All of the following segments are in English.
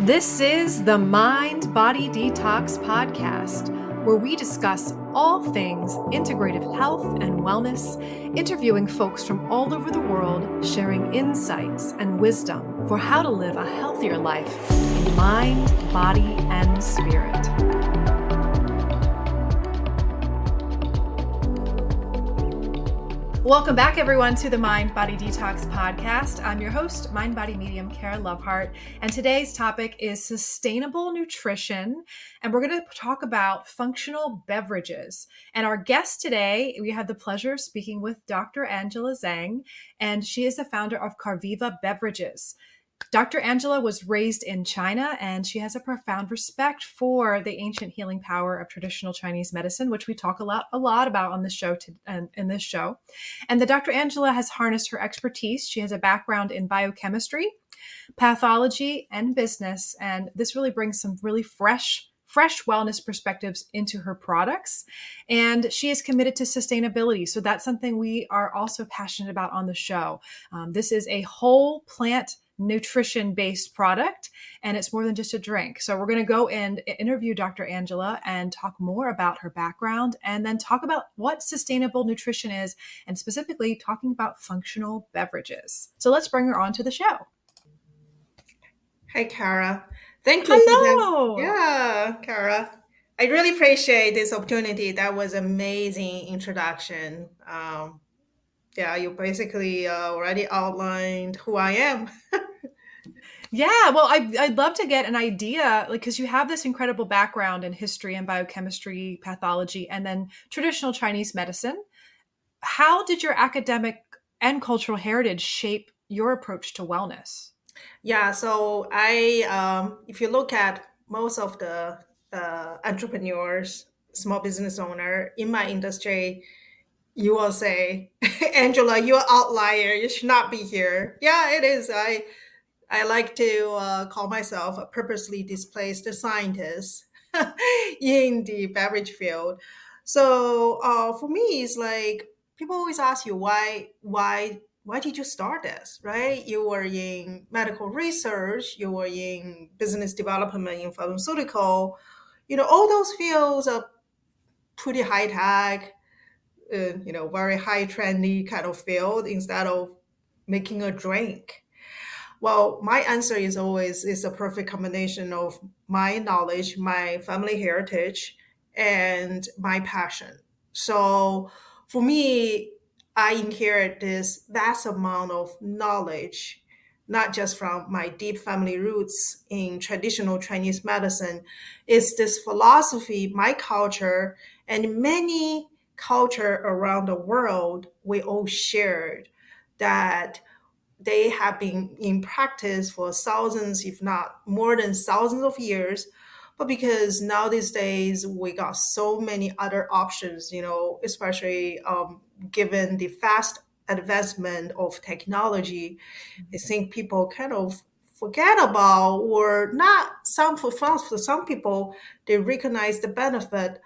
This is the Mind Body Detox Podcast, where we discuss all things integrative health and wellness, interviewing folks from all over the world, sharing insights and wisdom for how to live a healthier life in mind, body, and spirit. Welcome back, everyone, to the Mind Body Detox Podcast. I'm your host, Mind Body Medium Kara Lovehart, and today's topic is sustainable nutrition, and we're going to talk about functional beverages. And our guest today, we have the pleasure of speaking with Dr. Angela Zeng, and she is the founder of Karviva Beverages. Dr. Angela was raised in China, and she has a profound respect for the ancient healing power of traditional Chinese medicine, which we talk a lot about on the show in this show. And the Dr. Angela has harnessed her expertise. She has a background in biochemistry, pathology, and business, and this really brings some really fresh wellness perspectives into her products. And she is committed to sustainability. So that's something we are also passionate about on the show. This is a whole plant nutrition-based product, and it's more than just a drink. So we're going to go and interview Dr. Angela and talk more about her background, and then talk about what sustainable nutrition is, and specifically talking about functional beverages. So let's bring her on to the show. Hi, Kara. Thank you. Hello. Yeah, Kara. I really appreciate this opportunity. That was an amazing introduction. You basically already outlined who I am. Yeah, well, I'd love to get an idea, like, because you have this incredible background in history and biochemistry, pathology, and then traditional Chinese medicine. How did your academic and cultural heritage shape your approach to wellness? Yeah, so if you look at most of the entrepreneurs, small business owner in my industry, you will say, Angela, you're an outlier. You should not be here. Yeah, it is. I like to call myself a purposely displaced scientist in the beverage field. So for me, it's like people always ask you why did you start this, right? You were in medical research, you were in business development in pharmaceutical, all those fields are pretty high tech, very high trendy kind of field instead of making a drink. Well, my answer is always is a perfect combination of my knowledge, my family heritage, and my passion. So for me, I inherit this vast amount of knowledge, not just from my deep family roots in traditional Chinese medicine. It's this philosophy, my culture, and many culture around the world we all shared that they have been in practice for thousands, if not more than thousands of years. But because now these days we got so many other options, especially given the fast advancement of technology, I think people kind of forget about, or not some for some people, they recognize the benefit,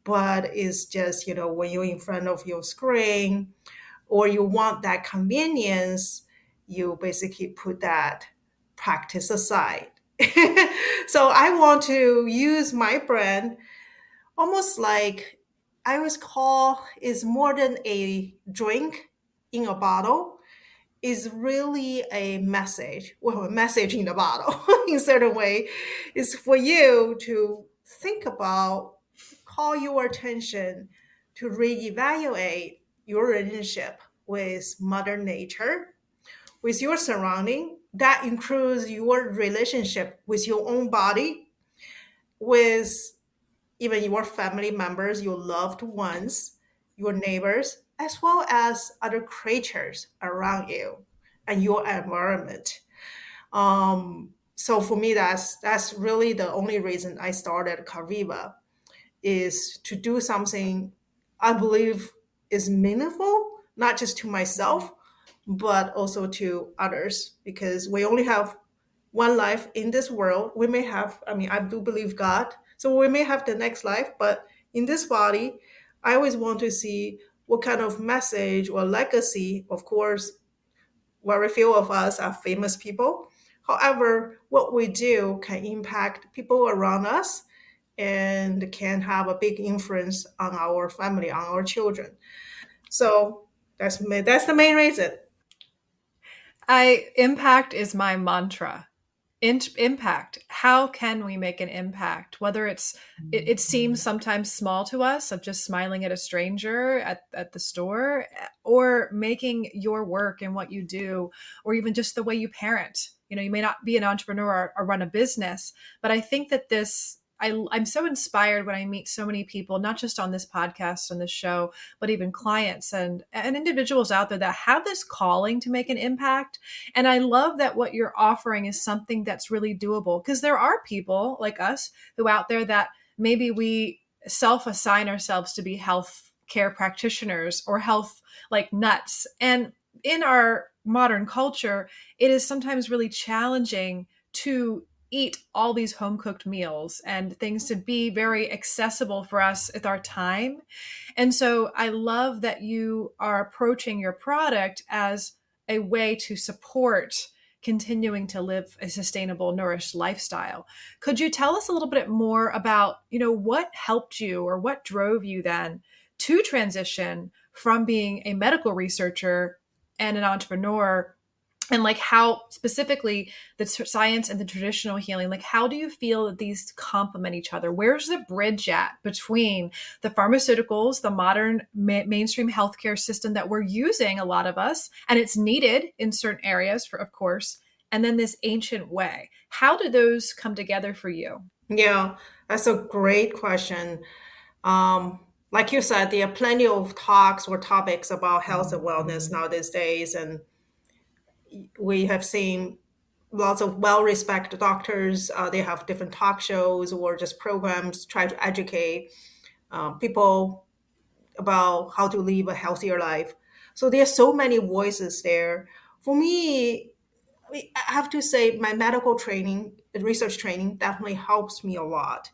but it's just, when you're in front of your screen or you want that convenience, you basically put that practice aside. So I want to use my brand almost like I always call is more than a drink in a bottle, is really a message, well, a message in a bottle in a certain way, is for you to think about, call your attention to reevaluate your relationship with Mother Nature, with your surrounding. That includes your relationship with your own body, with even your family members, your loved ones, your neighbors, as well as other creatures around you and your environment. So for me, that's really the only reason I started Karviva, is to do something I believe is meaningful, not just to myself, but also to others, because we only have one life in this world. We may have, I do believe God, so we may have the next life, but in this body, I always want to see what kind of message or legacy. Of course, very few of us are famous people However, what we do can impact people around us and can have a big influence on our family, on our children. So that's the main reason. I impact is my mantra. Impact. How can we make an impact? Whether it seems sometimes small to us of just smiling at a stranger at the store, or making your work and what you do, or even just the way you parent. You may not be an entrepreneur or run a business, but I think that I'm so inspired when I meet so many people, not just on this podcast, on this show, but even clients and individuals out there that have this calling to make an impact. And I love that what you're offering is something that's really doable, because there are people like us who out there that maybe we self assign ourselves to be health care practitioners or health like nuts. And in our modern culture, it is sometimes really challenging to eat all these home cooked meals and things to be very accessible for us with our time. And so I love that you are approaching your product as a way to support continuing to live a sustainable, nourished lifestyle. Could you tell us a little bit more about, what helped you or what drove you then to transition from being a medical researcher and an entrepreneur, and like how specifically the science and the traditional healing, like how do you feel that these complement each other? Where's the bridge at between the pharmaceuticals, the modern mainstream healthcare system that we're using, a lot of us, and it's needed in certain areas, of course, and then this ancient way? How do those come together for you? Yeah, that's a great question. Like you said, there are plenty of talks or topics about health and wellness now these days, and we have seen lots of well-respected doctors. They have different talk shows or just programs try to educate people about how to live a healthier life. So there are so many voices there. For me, I have to say my medical training, research training, definitely helps me a lot.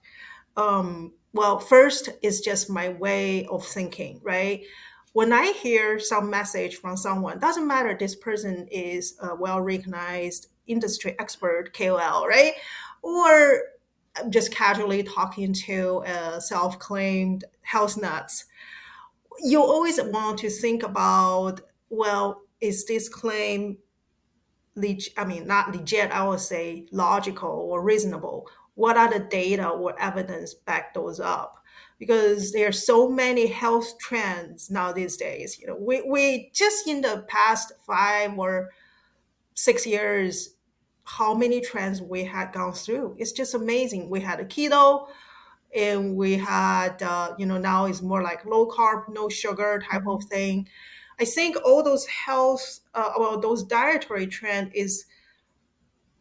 Well, first is just my way of thinking, right? When I hear some message from someone, doesn't matter this person is a well recognized industry expert, KOL, right? Or I'm just casually talking to a self claimed health nuts. You always want to think about, well, is this claim I mean, not legit, I would say logical or reasonable. What are the data or evidence back those up? Because there are so many health trends now these days. We just in the past 5 or 6 years, how many trends we had gone through. It's just amazing. We had a keto, and we had now it's more like low carb, no sugar type of Mhm. thing. I think all those those dietary trend is,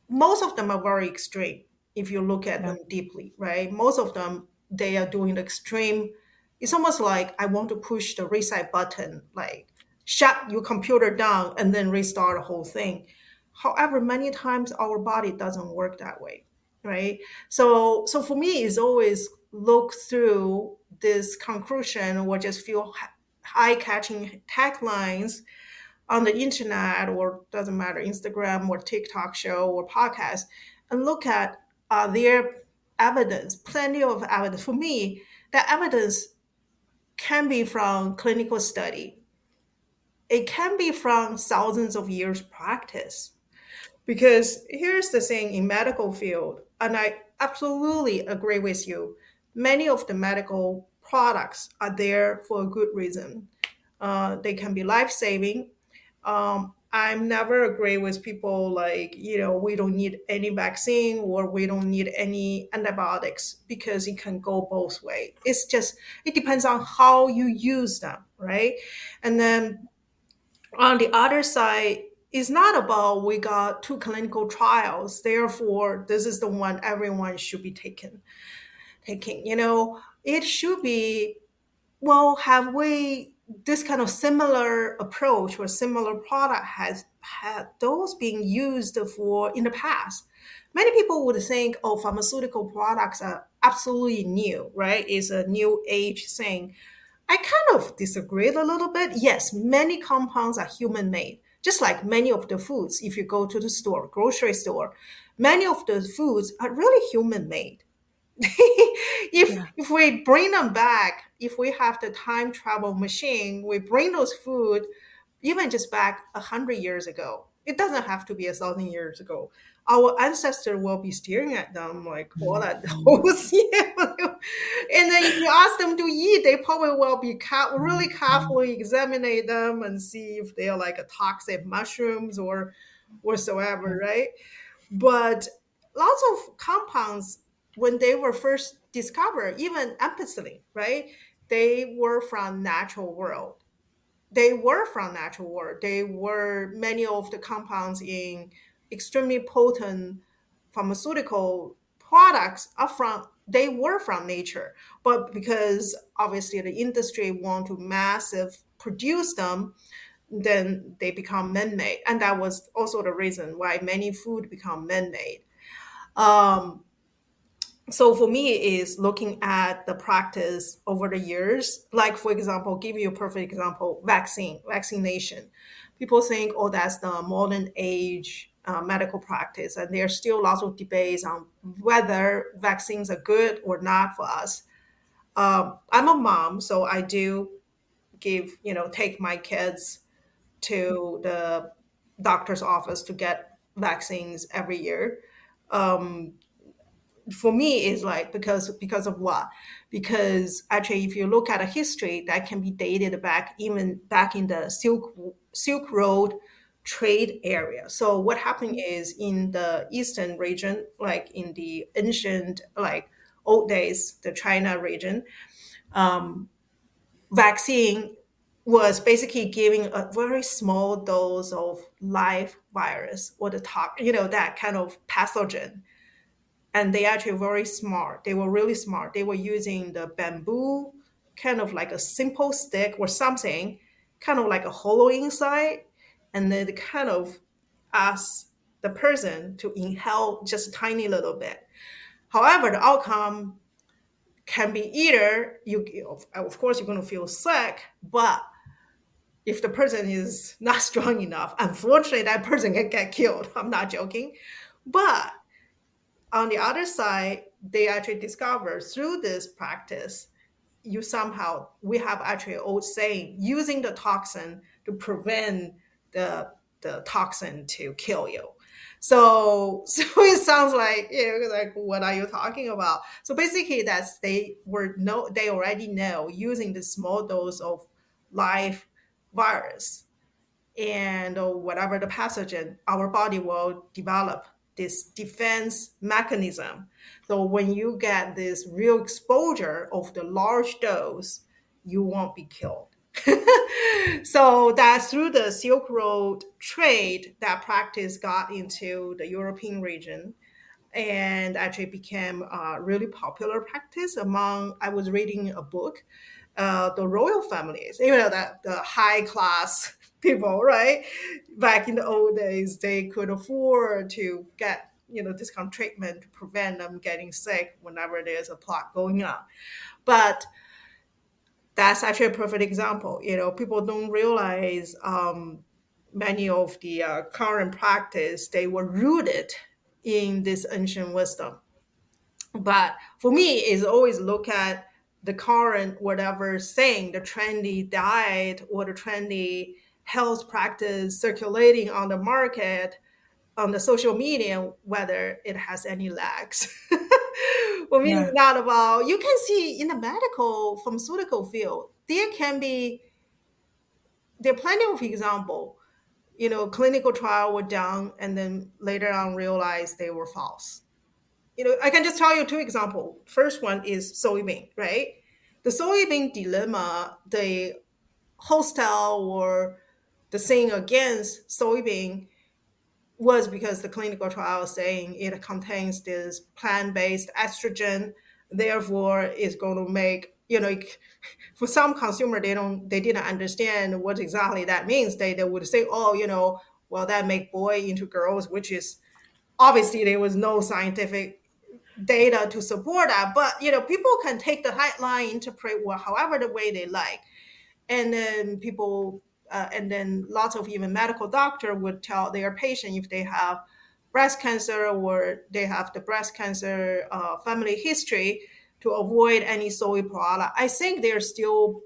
most of them are very extreme if you look at Yeah. them deeply, right? Most of them, they are doing the extreme. It's almost like I want to push the reset button, like shut your computer down and then restart the whole thing. However, many times our body doesn't work that way, right? So for me, it's always look through this conclusion or just feel high catching taglines on the internet, or doesn't matter, Instagram or TikTok show or podcast, and look at their evidence, plenty of evidence. For me, that evidence can be from clinical study. It can be from thousands of years practice. Because here's the thing in medical field, and I absolutely agree with you, many of the medical products are there for a good reason. They can be life-saving. I'm never agree with people like, we don't need any vaccine or we don't need any antibiotics, because it can go both ways. It's just, it depends on how you use them, right? And then on the other side, it's not about we got two clinical trials, therefore this is the one everyone should be taking. It should be, well, have we this kind of similar approach or similar product has had those being used for in the past? Many people would think, oh, pharmaceutical products are absolutely new, right? It's a new age thing. I kind of disagreed a little bit. Yes, many compounds are human made. Just like many of the foods, if you go to the store, grocery store, many of the foods are really human made. if Yeah. if we bring them back, if we have the time travel machine, we bring those food even just back 100 years ago. It doesn't have to be 1,000 years ago. Our ancestor will be staring at them like, what are Mhm. those? Yeah. And then if you ask them to eat, they probably will be really Mhm. carefully examine them and see if they're like a toxic mushrooms or whatsoever, right? But lots of compounds, when they were first discovered, even ampicillin, right? They were from natural world. They were from natural world. They were many of the compounds in extremely potent pharmaceutical products are from they were from nature. But because obviously the industry want to massive produce them, then they become man-made. And that was also the reason why many food become man-made. Um, so for me is looking at the practice over the years, like for example, give you a perfect example, vaccination. People think, oh, that's the modern age medical practice, and there's still lots of debates on whether vaccines are good or not for us. I'm a mom, so I do take my kids to the doctor's office to get vaccines every year. Um, for me is like because of what? Because actually if you look at a history that can be dated back even back in the Silk Road trade area. So what happened is in the eastern region, like in the ancient, like old days, the China region, um, vaccine was basically giving a very small dose of live virus or the top, that kind of pathogen. And they actually very smart. They were really smart. They were using the bamboo, kind of like a simple stick or something, kind of like a hollow inside, and then they kind of ask the person to inhale just a tiny little bit. However, the outcome can be either of course you're going to feel sick, but if the person is not strong enough, unfortunately that person can get killed. I'm not joking. But on the other side, they actually discover through this practice, we have actually an old saying, using the toxin to prevent the toxin to kill you. So it sounds like, like, what are you talking about? So basically that's they already know using the small dose of live virus and whatever the pathogen, our body will develop this defense mechanism. So when you get this real exposure of the large dose, you won't be killed. So that's through the Silk Road trade that practice got into the European region and actually became a really popular practice among. I was reading a book, the royal families, that the high class people, right? Back in the old days, they could afford to get this kind of treatment to prevent them getting sick whenever there's a plot going on. But that's actually a perfect example. People don't realize many of the current practice they were rooted in this ancient wisdom. But for me, is always look at the current whatever saying, the trendy diet or the trendy health practice circulating on the market, on the social media, whether it has any lags. For me, it's Yeah. not about, you can see in the medical pharmaceutical field, there are plenty of example, clinical trial were done and then later on realized they were false. I can just tell you two examples. First one is soybean, right? The soybean dilemma, the hostile or the thing against soybean was because the clinical trial is saying it contains this plant-based estrogen, therefore is going to make, for some consumer they didn't understand what exactly that means. They would say, oh, well, that make boy into girls, which is obviously there was no scientific data to support that. But people can take the headline, interpret however the way they like, and then people and then lots of even medical doctor would tell their patient if they have breast cancer or they have the breast cancer family history to avoid any soy product. I think there's still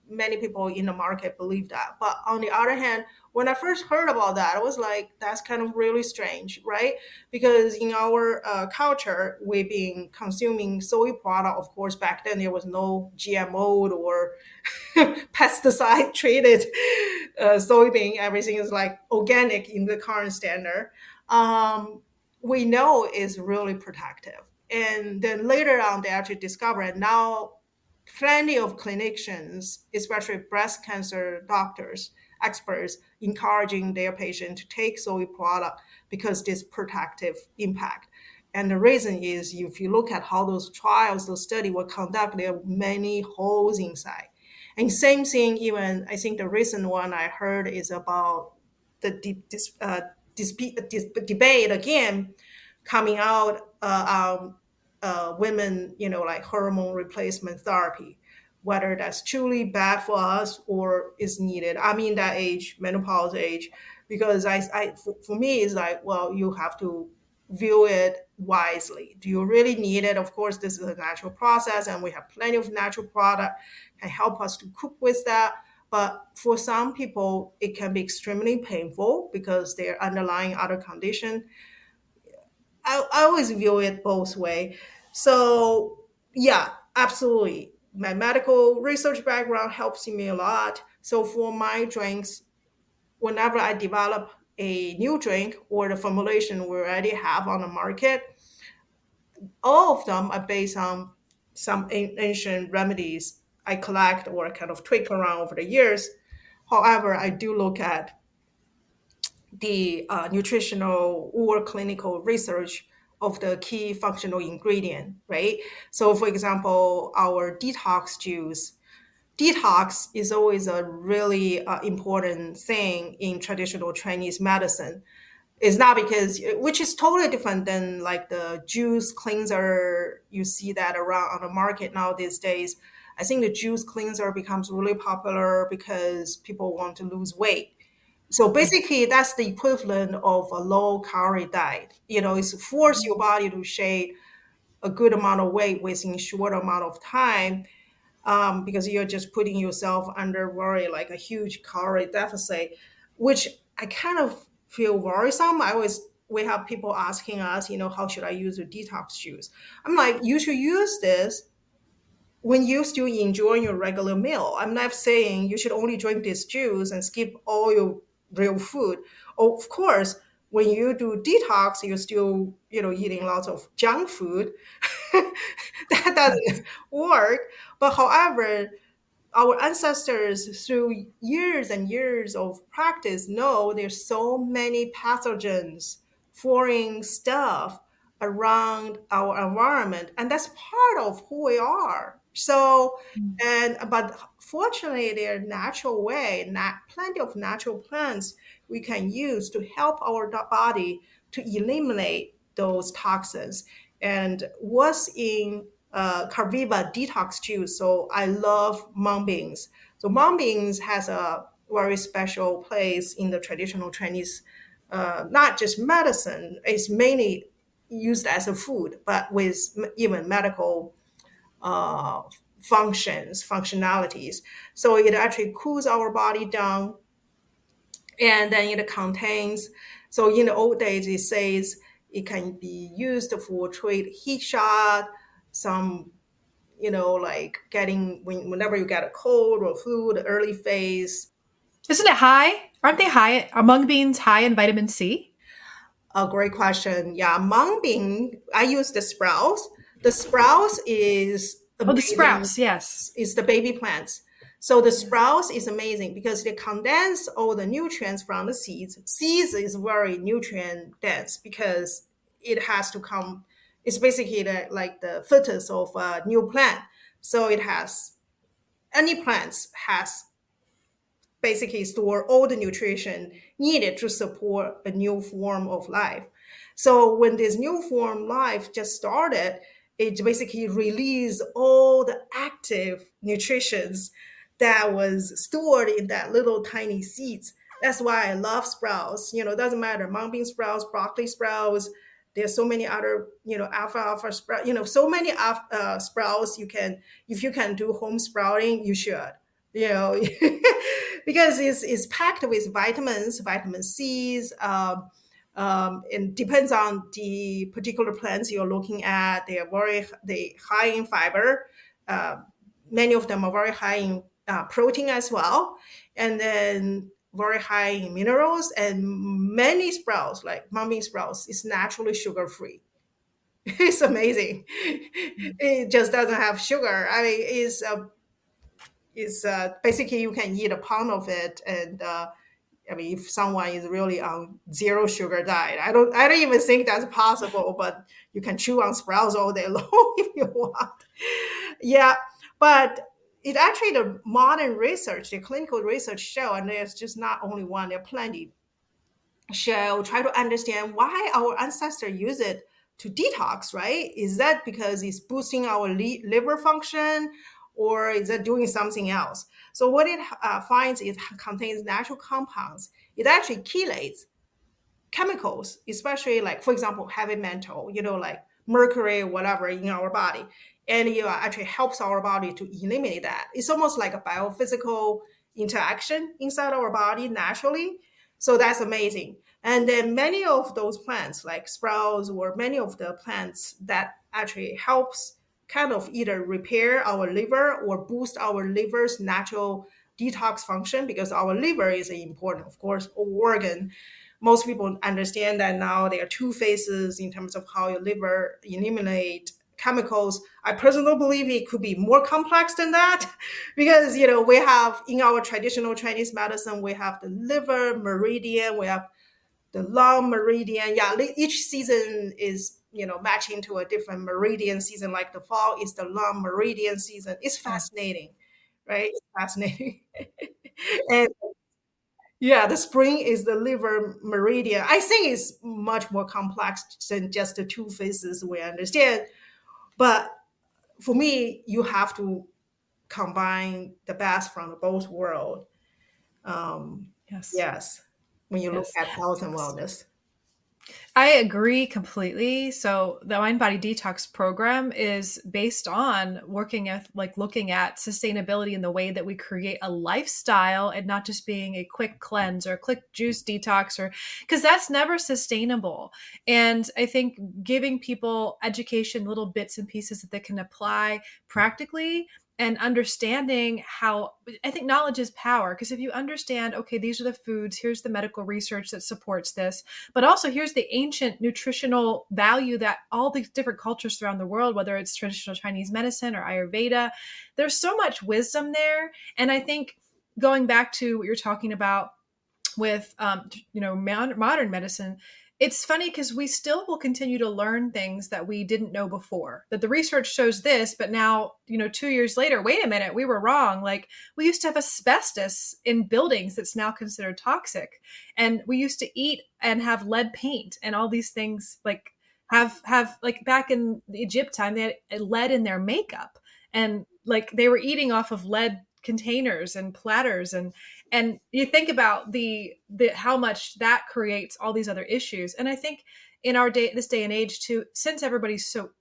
many people in the market believe that. But on the other hand, when I first heard about that, I was like, that's kind of really strange, right? Because in our culture, we've been consuming soy product. Of course, back then there was no GMO or pesticide treated soybean. Everything is like organic in the current standard. We know is really protective. And then later on, they actually discover, and now plenty of clinicians, especially breast cancer doctors, experts, encouraging their patient to take soy product because this protective impact. And the reason is if you look at how those trials, those studies were conducted, there are many holes inside. And same thing, even I think the recent one I heard is about the debate again coming out women, like hormone replacement therapy, whether that's truly bad for us or is needed. I'm in that age, menopause age, because for me, it's like, well, you have to view it wisely. Do you really need it? Of course, this is a natural process, and we have plenty of natural product can help us to cope with that. But for some people, it can be extremely painful because their underlying other condition. I always view it both way. So yeah, absolutely. My medical research background helps me a lot. So for my drinks, whenever I develop a new drink or the formulation we already have on the market, all of them are based on some ancient remedies I collect or kind of tweak around over the years. However, I do look at the nutritional or clinical research of the key functional ingredient, right? So, for example, our detox juice. Detox is always a really important thing in traditional Chinese medicine. It's not because, which is totally different than like the juice cleanser you see that around on the market now these days. I think the juice cleanser becomes really popular because people want to lose weight. So basically, that's the equivalent of a low calorie diet. It's force your body to shed a good amount of weight within short amount of time, because you're just putting yourself under worry, like a huge calorie deficit, which I kind of feel worrisome. We have people asking us, how should I use a detox juice? I'm like, you should use this when you still enjoying your regular meal. I'm not saying you should only drink this juice and skip all your real food. Of course, when you do detox, you're still, eating lots of junk food. That doesn't work. But however, our ancestors through years and years of practice know there's so many pathogens, foreign stuff around our environment, and that's part of who we are. So, but fortunately there are natural way, plenty of natural plants we can use to help our body to eliminate those toxins. And what's in Karviva detox juice. So I love mung beans. So mung beans has a very special place in the traditional Chinese, not just medicine. It's mainly used as a food, but with even medical uh, functionalities. So it actually cools our body down, and then it contains. So in the old days, it says it can be used for treat heat shock, some like getting whenever you get a cold or flu, the early phase. Isn't it high? Aren't they high? Are mung beans high in vitamin C? A great question. Yeah, mung bean. I use the sprouts. The sprouts is Oh, the amazing. sprouts, yes. Is the baby plants. So the sprouts is amazing because they condense all the nutrients from the seeds. Seeds is very nutrient dense because it has to come. It's basically like the fetus of a new plant. So it has any plants has basically store all the nutrition needed to support a new form of life. So when this new form life just started, it basically released all the active nutritions that was stored in that little tiny seeds. That's why I love sprouts. It doesn't matter, mung bean sprouts, broccoli sprouts. There's so many other, alfalfa sprout, so many sprouts you can, if you can do home sprouting, you should, you know, because it's packed with vitamins, vitamin C's. It depends on the particular plants you're looking at. They high in fiber. Uh, Many of them are very high in protein as well, and then very high in minerals. And many sprouts, like mung bean sprouts, is naturally sugar free. It's amazing. It just doesn't have sugar. I mean, it's basically you can eat a pound of it, and I mean, if someone is really on zero sugar diet, I don't even think that's possible. But you can chew on sprouts all day long if you want. Yeah, but it actually, the modern research, the clinical research show, and there's just not only one, there are plenty, show, try to understand why our ancestors use it to detox, right? Is that because it's boosting our liver function, or is it doing something else? So what it finds, it contains natural compounds. It actually chelates chemicals, especially like, for example, heavy metal, like mercury or whatever in our body. And it actually helps our body to eliminate that. It's almost like a biophysical interaction inside our body naturally. So that's amazing. And then many of those plants, like sprouts or many of the plants that actually helps kind of either repair our liver or boost our liver's natural detox function, because our liver is an important, of course, organ. Most people understand that now. There are two phases in terms of how your liver eliminate chemicals. I personally believe it could be more complex than that, because we have, in our traditional Chinese medicine, we have the liver meridian, we have the lung meridian. Yeah, each season is matching to a different meridian season. Like the fall is the lung meridian season. It's fascinating, right? It's fascinating. And yeah, the spring is the liver meridian. I think it's much more complex than just the two phases we understand. But for me, you have to combine the best from both worlds. Yes. Yes, when you look Yes. at health and wellness. I agree completely. So the Mind Body Detox program is based on working at like looking at sustainability in the way that we create a lifestyle, and not just being a quick cleanse or a quick juice detox, or because that's never sustainable. And I think giving people education, little bits and pieces that they can apply practically, and understanding how, I think knowledge is power. Because if you understand, okay, these are the foods, here's the medical research that supports this, but also here's the ancient nutritional value that all these different cultures around the world, whether it's traditional Chinese medicine or Ayurveda, there's so much wisdom there. And I think going back to what you're talking about with modern medicine, it's funny because we still will continue to learn things that we didn't know before, that the research shows this, but now 2 years later, wait a minute, we were wrong. Like, we used to have asbestos in buildings that's now considered toxic, and we used to eat and have lead paint and all these things, like have like back in the Egypt time, they had lead in their makeup, and like they were eating off of lead containers and platters, and you think about the how much that creates all these other issues. And I think in our this day and age too, since everybody's so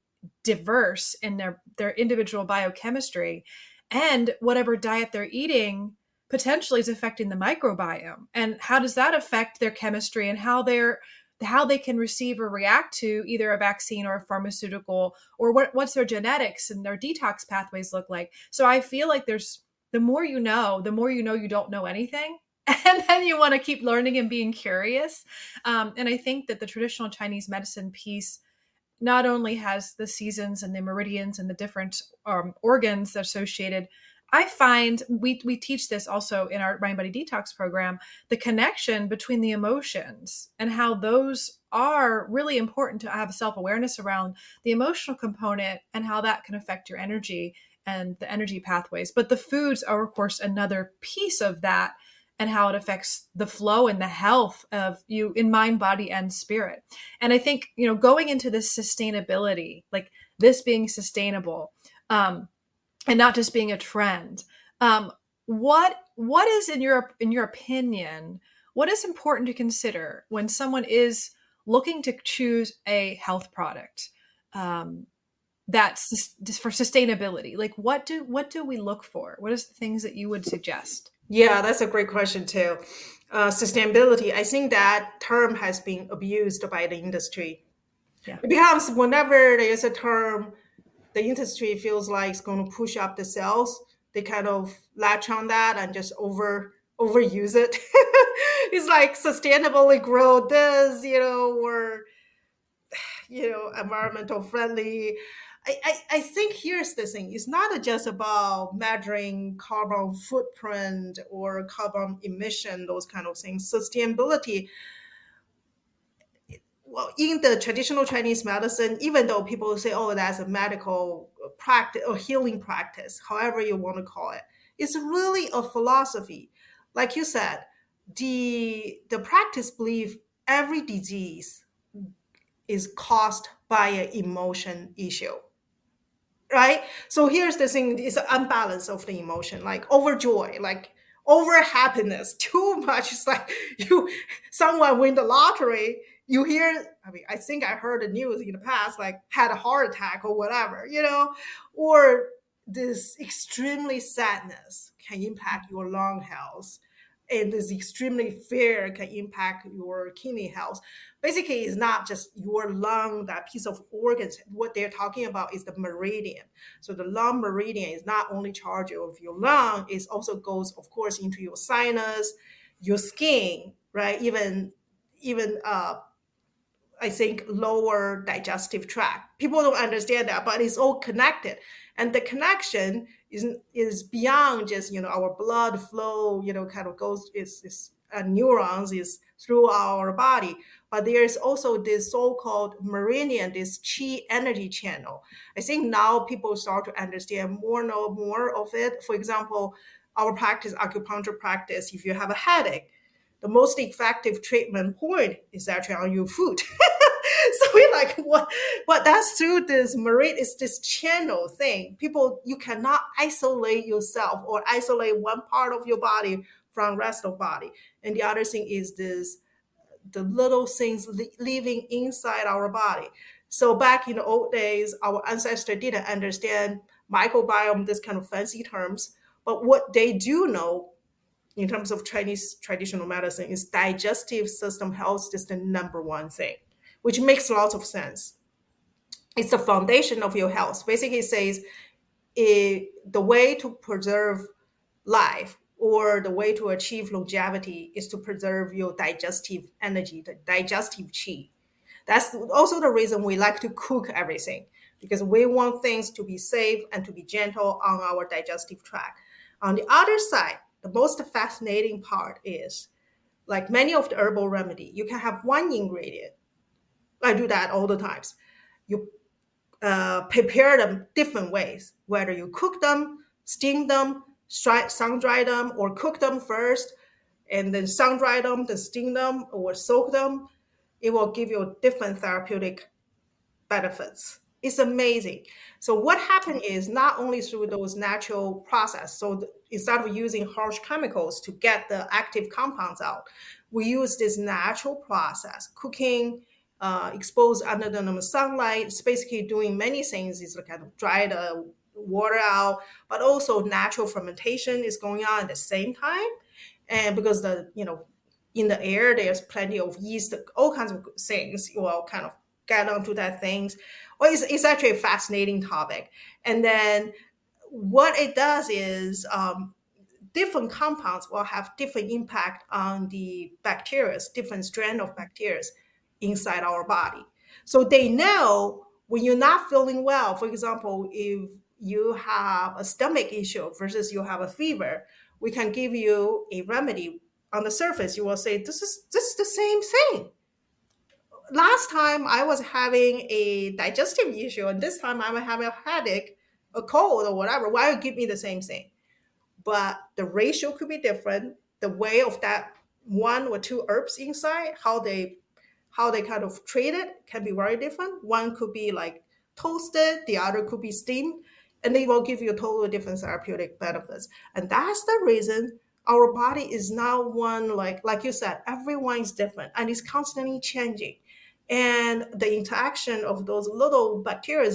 diverse in their individual biochemistry, and whatever diet they're eating potentially is affecting the microbiome, and how does that affect their chemistry, and how they can receive or react to either a vaccine or a pharmaceutical, or what's their genetics and their detox pathways look like. So I feel like there's, the more you know, you don't know anything. And then you want to keep learning and being curious. And I think that the traditional Chinese medicine piece not only has the seasons and the meridians and the different organs associated. I find we teach this also in our Mind Body Detox program, the connection between the emotions and how those are really important to have self-awareness around the emotional component, and how that can affect your energy and the energy pathways. But the foods are, of course, another piece of that, and how it affects the flow and the health of you in mind, body, and spirit. And I think, going into this sustainability, like this being sustainable, and not just being a trend. what is in your opinion, what is important to consider when someone is looking to choose a health product, um, that's for sustainability? Like what do we look for? What is the things that you would suggest? Yeah, that's a great question too. Sustainability, I think that term has been abused by the industry. Yeah. It becomes whenever there is a term, the industry feels like it's going to push up the sales. They kind of latch on that and just overuse it. It's like sustainably grow this, or environmental friendly. I think here's the thing: it's not just about measuring carbon footprint or carbon emission, those kind of things. Sustainability, well, in the traditional Chinese medicine, even though people say, oh, that's a medical practice or healing practice, however you want to call it, it's really a philosophy. Like you said, the practice believe every disease is caused by an emotion issue, right? So here's the thing: it's an unbalance of the emotion, like overjoy, like over happiness, too much. It's like you someone win the lottery, you hear, I mean, I think I heard the news in the past, like had a heart attack or whatever, or this extremely sadness can impact your lung health, and this extremely fear can impact your kidney health. Basically, it's not just your lung, that piece of organs. What they're talking about is the meridian. So the lung meridian is not only charge of your lung, it also goes, of course, into your sinus, your skin, right? Even I think lower digestive tract. People don't understand that, but it's all connected, and the connection is beyond just our blood flow. Kind of goes is neurons is through our body, but there is also this so-called meridian, this chi energy channel. I think now people start to understand more of it. For example, our practice, acupuncture practice, if you have a headache, the most effective treatment point is actually on your foot. So we're like, what? But that's through this meridian, it's this channel thing. People, you cannot isolate yourself or isolate one part of your body from rest of body. And the other thing is this, the little things living inside our body. So back in the old days, our ancestors didn't understand microbiome, this kind of fancy terms. But what they do know in terms of Chinese traditional medicine is digestive system health is the number one thing, which makes lots of sense. It's the foundation of your health. Basically, it says the way to preserve life or the way to achieve longevity is to preserve your digestive energy, the digestive chi. That's also the reason we like to cook everything, because we want things to be safe and to be gentle on our digestive tract. On the other side, the most fascinating part is, like many of the herbal remedy, you can have one ingredient. I do that all the times. You prepare them different ways, whether you cook them, steam them, sun dry them, or cook them first and then sun dry them, then steam them or soak them. It will give you different therapeutic benefits. It's amazing. So what happened is not only through those natural process. So instead of using harsh chemicals to get the active compounds out, we use this natural process, cooking, exposed under the sunlight. It's basically doing many things. It's like kind of dry the water out, but also natural fermentation is going on at the same time. And because in the air there's plenty of yeast, all kinds of things will kind of get onto that things. Well, it's actually a fascinating topic. And then what it does is different compounds will have different impact on the bacteria, different strand of bacteria inside our body. So they know when you're not feeling well, for example, if you have a stomach issue versus you have a fever, we can give you a remedy. On the surface, you will say, this is the same thing. Last time I was having a digestive issue, and this time I'm having a headache, a cold, or whatever. Why you give me the same thing? But the ratio could be different. The way of that one or two herbs inside, how they kind of treat it can be very different. One could be like toasted, the other could be steamed. and they will give you totally different therapeutic benefits. And that's the reason our body is now one, like you said, everyone is different and it's constantly changing. And the interaction of those little bacteria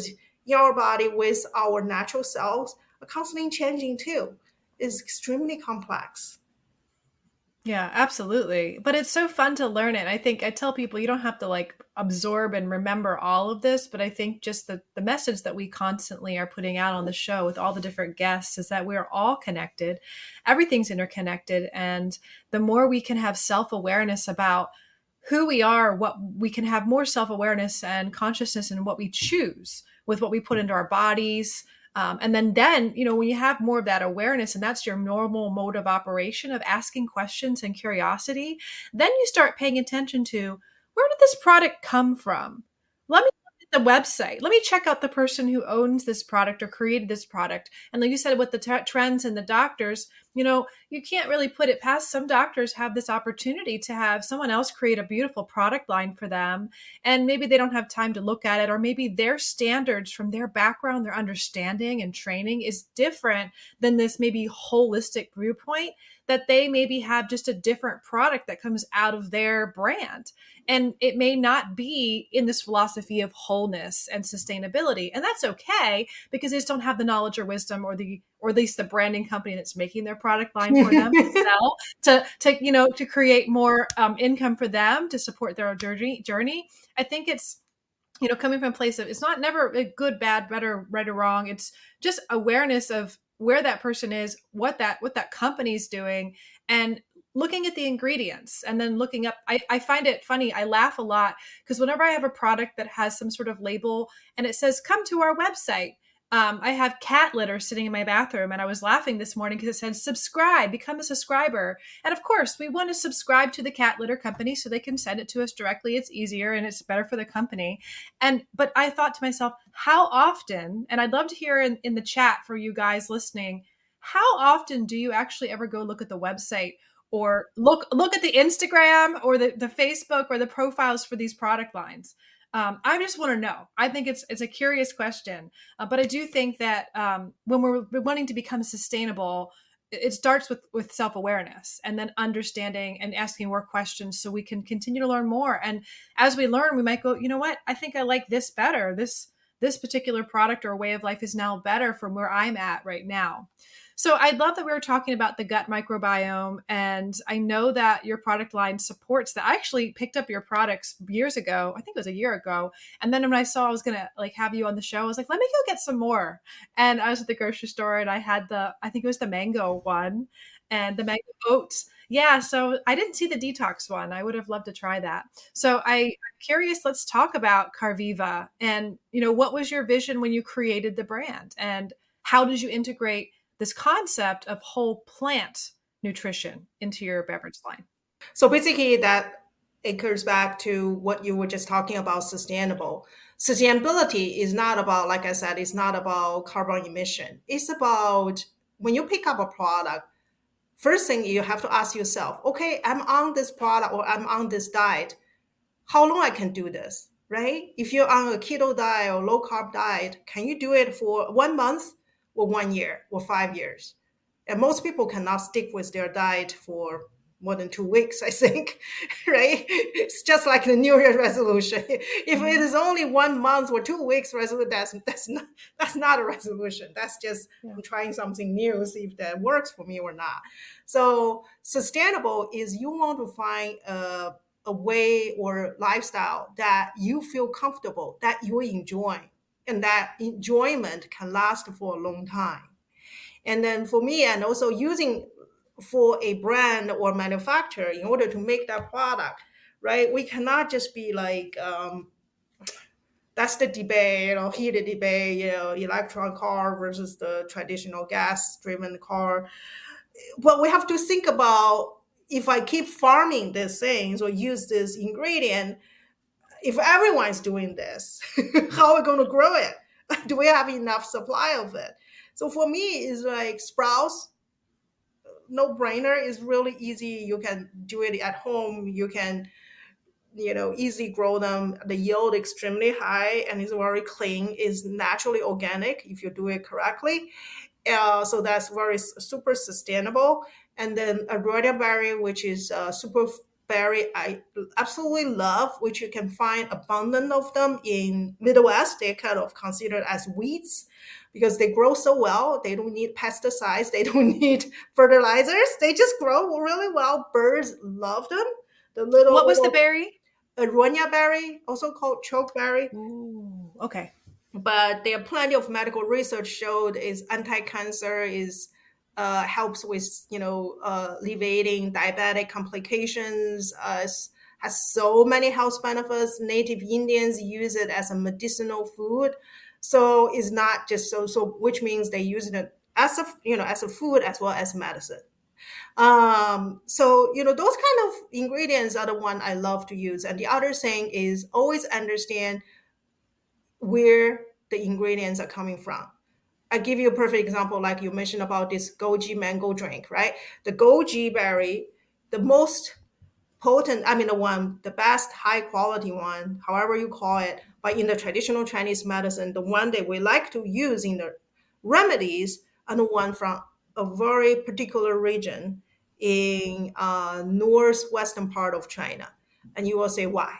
in our body with our natural cells are constantly changing too. It's extremely complex. Yeah, absolutely. But it's so fun to learn it. I think I tell people you don't have to like absorb and remember all of this, but I think just the message that we constantly are putting out on the show with all the different guests is that we're all connected. Everything's interconnected. And the more we can have self-awareness about who we are, what we can have more self-awareness and consciousness in what we choose with what we put into our bodies, and then, when you have more of that awareness and that's your normal mode of operation of asking questions and curiosity, then you start paying attention to where did this product come from? Let me look at the website. Let me check out the person who owns this product or created this product. And like you said, with the trends and the doctors, you can't really put it past some doctors have this opportunity to have someone else create a beautiful product line for them, and maybe they don't have time to look at it, or maybe their standards from their background, their understanding and training is different than this maybe holistic viewpoint, that they maybe have just a different product that comes out of their brand, and it may not be in this philosophy of wholeness and sustainability, and that's okay because they just don't have the knowledge or wisdom, or at least the branding company that's making their product line for them to sell, to create more income for them to support their journey. I think it's, coming from a place of, it's not never a good, bad, better, right or wrong. It's just awareness of where that person is, what that company's doing, and looking at the ingredients, and then looking up. I find it funny. I laugh a lot because whenever I have a product that has some sort of label and it says, come to our website, I have cat litter sitting in my bathroom, and I was laughing this morning because it said, subscribe, become a subscriber. And of course, we want to subscribe to the cat litter company so they can send it to us directly. It's easier and it's better for the company. But I thought to myself, how often, and I'd love to hear in the chat for you guys listening, how often do you actually ever go look at the website or look at the Instagram or the Facebook or the profiles for these product lines? I just want to know. I think it's a curious question, but I do think that when we're wanting to become sustainable, it starts with self-awareness, and then understanding and asking more questions so we can continue to learn more. And as we learn, we might go, you know what? I think I like this better. This particular product or way of life is now better from where I'm at right now. So I love that we were talking about the gut microbiome, and I know that your product line supports that. I actually picked up your products years ago. I think it was a year ago. And then when I saw I was going to like have you on the show, I was like, let me go get some more. And I was at the grocery store and I had I think it was the mango one and the mango oats. Yeah. So I didn't see the detox one. I would have loved to try that. So I'm curious, let's talk about Karviva, and, what was your vision when you created the brand, and how did you integrate this concept of whole plant nutrition into your beverage line? So basically, that it goes back to what you were just talking about, sustainable. Sustainability is not about, like I said, it's not about carbon emission. It's about when you pick up a product, first thing you have to ask yourself, okay, I'm on this product or I'm on this diet. How long I can do this, right? If you're on a keto diet or low carb diet, can you do it for 1 month or 1 year or 5 years? And most people cannot stick with their diet for more than 2 weeks, I think, right? It's just like the New Year's resolution. If it is only 1 month or 2 weeks resolution, that's not a resolution. That's just I'm trying something new, see if that works for me or not. So sustainable is you want to find a way or lifestyle that you feel comfortable, that you enjoy, and that enjoyment can last for a long time. And then for me, and also using for a brand or manufacturer in order to make that product, right? We cannot just be like, that's the debate, heated debate, electron car versus the traditional gas driven car. But we have to think about, if I keep farming these things or use this ingredient, if everyone's doing this, how are we going to grow it? Do we have enough supply of it? So for me, it's like sprouts, no brainer, is really easy. You can do it at home. You can easy grow them. The yield extremely high and is very clean. Is naturally organic if you do it correctly. So that's very super sustainable. And then a royal berry, which is a super berry I absolutely love, which you can find abundant of them in Midwest. They're kind of considered as weeds because they grow so well. They don't need pesticides. They don't need fertilizers. They just grow really well. Birds love them. The What was the little berry? aronia berry, also called chokeberry. Ooh, okay. But there are plenty of medical research showed is anti-cancer, is helps with alleviating diabetic complications, has so many health benefits. Native Indians use it as a medicinal food, so it's not just so which means they use it as a food as well as medicine. So those kind of ingredients are the one I love to use. And the other thing is always understand where the ingredients are coming from. I give you a perfect example, like you mentioned about this goji mango drink, right? The goji berry, the most potent, I mean, the best high quality one, however you call it, but in the traditional Chinese medicine, the one that we like to use in the remedies are the one from a very particular region in northwestern part of China. And you will say, why?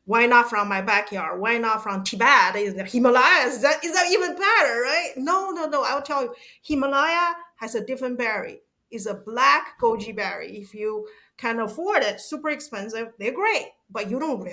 Why not from my backyard? Why not from Tibet? Is the Himalayas? Is that even better, right? No, no, no. I'll tell you, Himalaya has a different berry. It's a black goji berry. If you can afford it, super expensive. They're great, but you don't.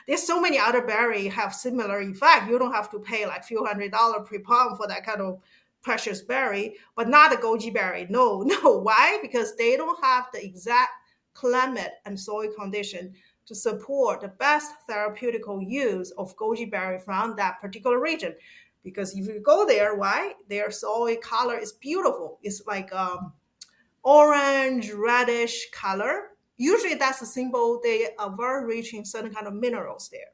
There's so many other berry have similar effect. You don't have to pay like few $100 per pound for that kind of precious berry, but not the goji berry. No, no. Why? Because they don't have the exact climate and soil condition to support the best therapeutical use of goji berry from that particular region. Because if you go there, why? Their soil color is beautiful. It's like orange, reddish color. Usually that's a symbol they are very rich in certain kind of minerals there.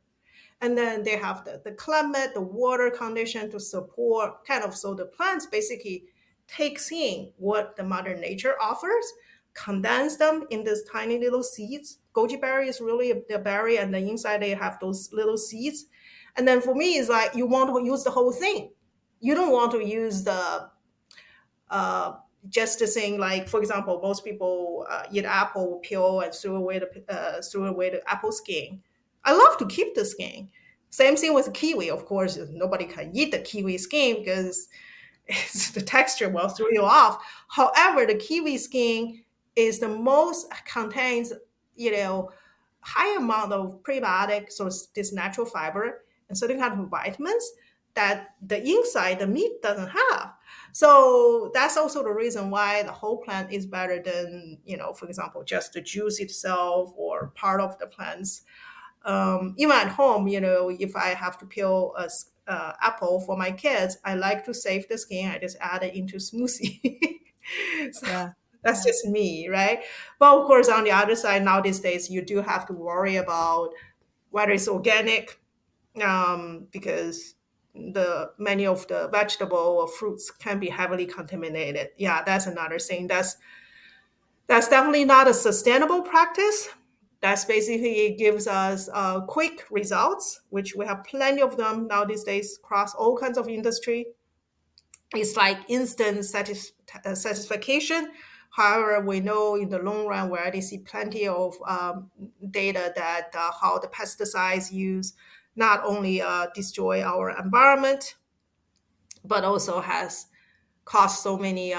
And then they have the climate, the water condition to support kind of, so the plants basically takes in what the mother nature offers, condense them in these tiny little seeds. Goji berry is really the berry, and the inside they have those little seeds. And then for me, it's like you want to use the whole thing. You don't want to use the uh, just the thing. Like for example, most people eat apple peel and throw away the apple skin. I love to keep the skin. Same thing with kiwi. Of course, nobody can eat the kiwi skin because the texture will throw you off. However, the kiwi skin is the most contains, you know, high amount of prebiotic, so this natural fiber and certain kind of vitamins that the inside the meat doesn't have. So that's also the reason why the whole plant is better than, for example, just the juice itself or part of the plants. Even at home, if I have to peel a apple for my kids, I like to save the skin. I just add it into smoothie. So Yeah. that's Yeah. just me, right? But of course, on the other side, now these days, you do have to worry about whether it's organic, because the many of the vegetable or fruits can be heavily contaminated. Yeah, that's another thing. That's definitely not a sustainable practice. That's basically gives us quick results, which we have plenty of them now these days across all kinds of industry. It's like instant satisfaction. However, we know in the long run, we already see plenty of data that how the pesticides use not only destroy our environment, but also has caused so many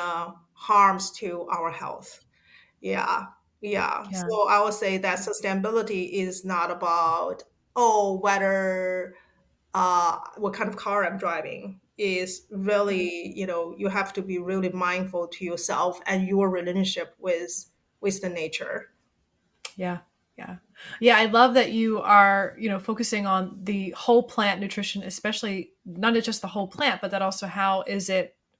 harms to our health. Yeah, yeah. Yeah. So I would say that sustainability is not about, whether what kind of car I'm driving. Is really, you have to be really mindful to yourself and your relationship with the nature. Yeah. Yeah. Yeah. I love that you are, focusing on the whole plant nutrition, especially not just the whole plant, but that also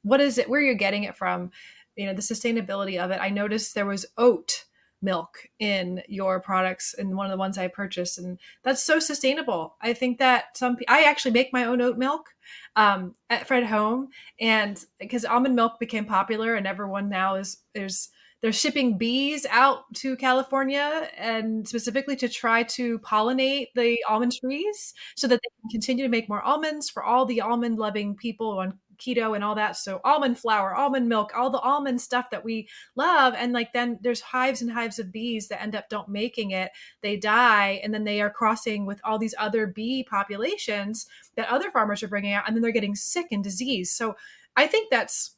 what is it, where you're getting it from, the sustainability of it. I noticed there was oat milk in your products in one of the ones I purchased, and that's so sustainable. I think that I actually make my own oat milk at home, and because almond milk became popular and everyone now is, there's they're shipping bees out to California and specifically to try to pollinate the almond trees so that they can continue to make more almonds for all the almond loving people on keto and all that. So almond flour, almond milk, all the almond stuff that we love. And like, then there's hives and hives of bees that end up don't making it. They die. And then they are crossing with all these other bee populations that other farmers are bringing out. And then they're getting sick and diseased. So I think that's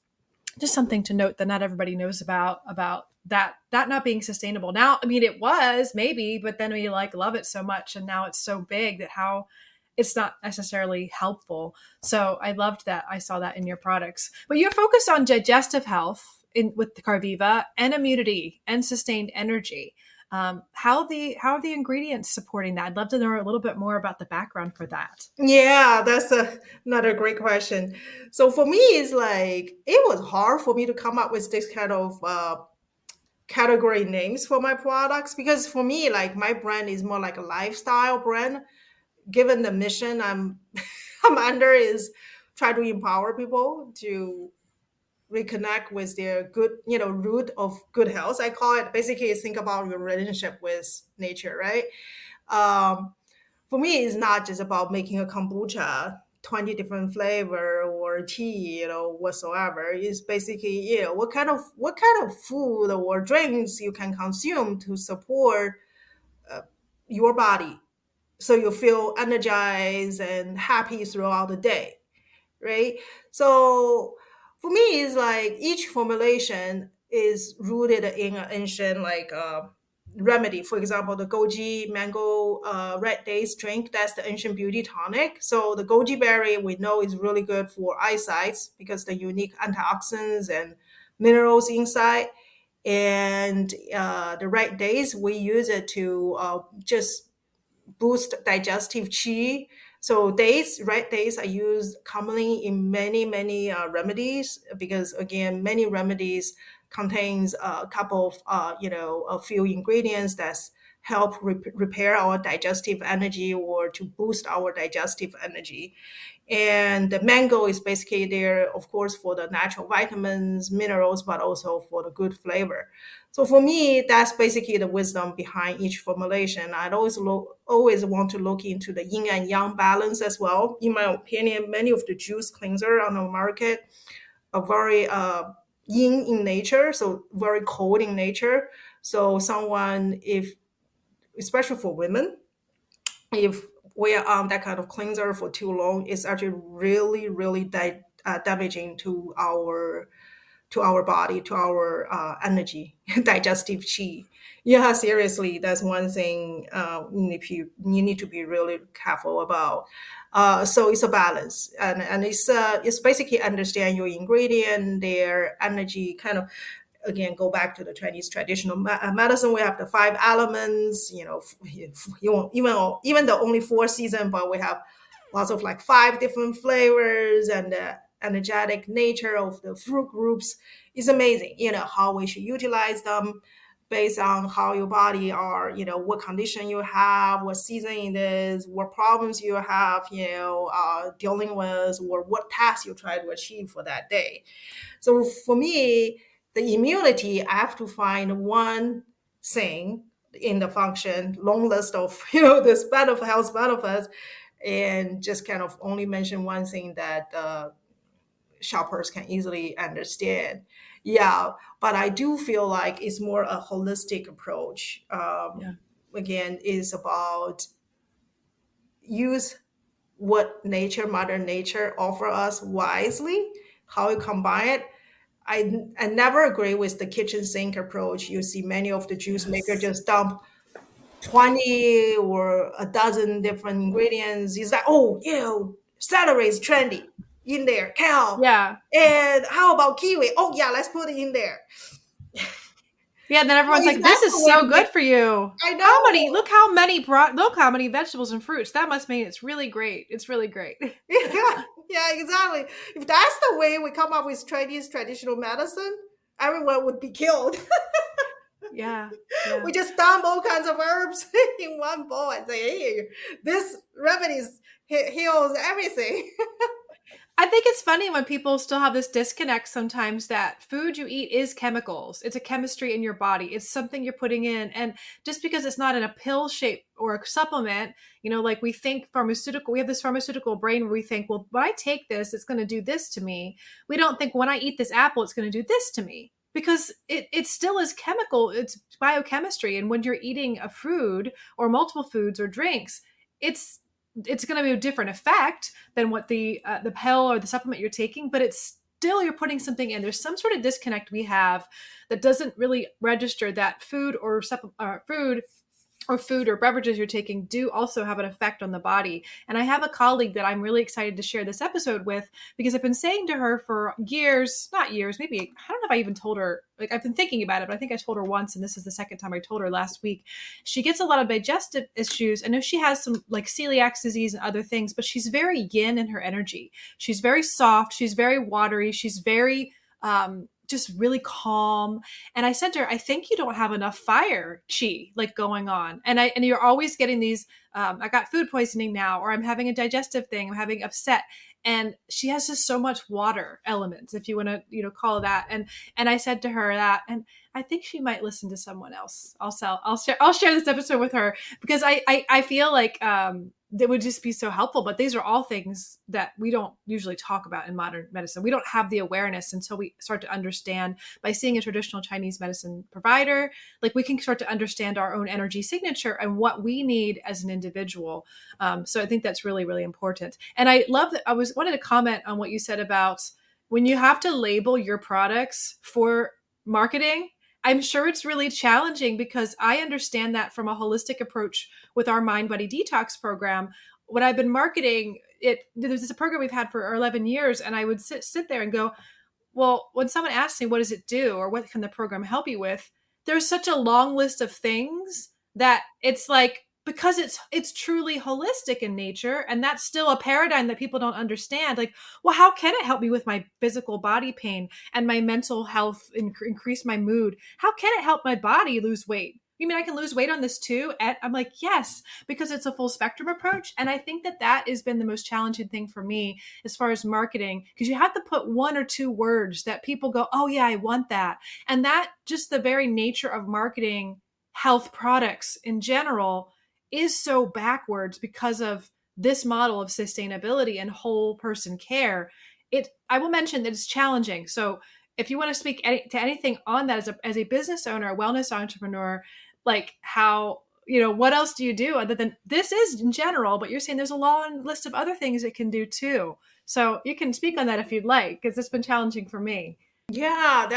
just something to note that not everybody knows about that not being sustainable. Now, I mean, it was maybe, but then we like love it so much, and now it's so big that how it's not necessarily helpful. So I loved that. I saw that in your products. But you're focused on digestive health with the Karviva and immunity and sustained energy. How are the ingredients supporting that? I'd love to know a little bit more about the background for that. Yeah, that's another great question. So for me, it's like it was hard for me to come up with this kind of category names for my products, because for me, like my brand is more like a lifestyle brand. Given the mission I'm I'm under is try to empower people to reconnect with their good, root of good health. I call it basically think about your relationship with nature, right? Um, for me, it's not just about making a kombucha, 20 different flavor or tea, whatsoever. It's basically, what kind of food or drinks you can consume to support your body so you feel energized and happy throughout the day, right? So for me, it's like each formulation is rooted in an ancient remedy. For example, the goji mango red dates drink, that's the ancient beauty tonic. So the goji berry we know is really good for eyesight because the unique antioxidants and minerals inside. And the red dates we use it to just boost digestive qi. So dates, red dates are used commonly in many, many remedies because again, many remedies contains a couple of, a few ingredients that help repair our digestive energy or to boost our digestive energy. And the mango is basically there, of course, for the natural vitamins, minerals, but also for the good flavor. So for me, that's basically the wisdom behind each formulation. I'd always want to look into the yin and yang balance as well. In my opinion, many of the juice cleanser on the market are very yin in nature, so very cold in nature. So someone, if especially for women, if we are on that kind of cleanser for too long, it's actually really, really damaging to our body, to our energy, digestive chi. Yeah, seriously, that's one thing if you need to be really careful about. So it's a balance, and it's basically understand your ingredient, their energy, kind of again go back to the Chinese traditional medicine. We have the five elements. Even the only four season, but we have lots of like five different flavors, and the energetic nature of the fruit groups is amazing. How we should utilize them based on how your body are, what condition you have, what season it is, what problems you have, dealing with, or what task you try to achieve for that day. So for me, the immunity, I have to find one thing in the function, long list of, this health benefits, and just kind of only mention one thing that shoppers can easily understand. Yeah, but I do feel like it's more a holistic approach. Yeah. Again, is about use what mother nature offer us wisely, how you combine it. I never agree with the kitchen sink approach. You see many of the juice maker Yes. just dump 20 or a dozen different ingredients. It's like, oh, celery is trendy in there, kale. Yeah. And how about kiwi? Oh, yeah, let's put it in there. Yeah, and then everyone's Like, like, "This that's the is way so to make. good for you. I How many? know. Look how many vegetables and fruits. That must mean it's really great. It's really great." Yeah, yeah, exactly. If that's the way we come up with Chinese traditional medicine, everyone would be killed. Yeah, yeah. We just dump all kinds of herbs in one bowl and say, "Hey, this remedy heals everything." I think it's funny when people still have this disconnect sometimes that food you eat is chemicals. It's a chemistry in your body. It's something you're putting in. And just because it's not in a pill shape or a supplement, like we think pharmaceutical, we have this pharmaceutical brain where we think, well, when I take this, it's going to do this to me. We don't think when I eat this apple, it's going to do this to me because it still is chemical. It's biochemistry. And when you're eating a food or multiple foods or drinks, it's it's going to be a different effect than what the pill or the supplement you're taking, but it's still you're putting something in. There's some sort of disconnect we have that doesn't really register that food or beverages you're taking do also have an effect on the body. And I have a colleague that I'm really excited to share this episode with because I've been saying to her for years, not years, maybe, I don't know if I even told her, like I've been thinking about it, but I think I told her once, and this is the second time I told her last week. She gets a lot of digestive issues. I know she has some like celiac disease and other things, but she's very yin in her energy. She's very soft. She's very watery. She's very, just really calm. And I said to her, I think you don't have enough fire chi like going on. And you're always getting these, I got food poisoning now, or I'm having a digestive thing, I'm having upset. And she has just so much water elements, if you want to, call that. And I said to her that, and I think she might listen to someone else. I'll share this episode with her because I feel like, that would just be so helpful. But these are all things that we don't usually talk about in modern medicine. We don't have the awareness until we start to understand by seeing a traditional Chinese medicine provider. Like we can start to understand our own energy signature and what we need as an individual. So I think that's really, really important. And I love that. Wanted to comment on what you said about when you have to label your products for marketing. I'm sure it's really challenging because I understand that from a holistic approach with our Mind Body Detox program. When I've been marketing it, there's a program we've had for 11 years, and I would sit there and go, well, when someone asks me, what does it do? Or what can the program help you with? There's such a long list of things that it's like, because it's truly holistic in nature. And that's still a paradigm that people don't understand. Like, well, how can it help me with my physical body pain and my mental health, increase my mood? How can it help my body lose weight? You mean I can lose weight on this too? And I'm like, yes, because it's a full spectrum approach. And I think that has been the most challenging thing for me as far as marketing, because you have to put one or two words that people go, oh yeah, I want that. And that just the very nature of marketing health products in general is so backwards because of this model of sustainability and whole person care. I will mention that it's challenging. So if you want to speak to anything on that as a business owner, a wellness entrepreneur, like how, what else do you do other than this is in general, but you're saying there's a long list of other things it can do too. So you can speak on that if you'd like, because it's been challenging for me. Yeah,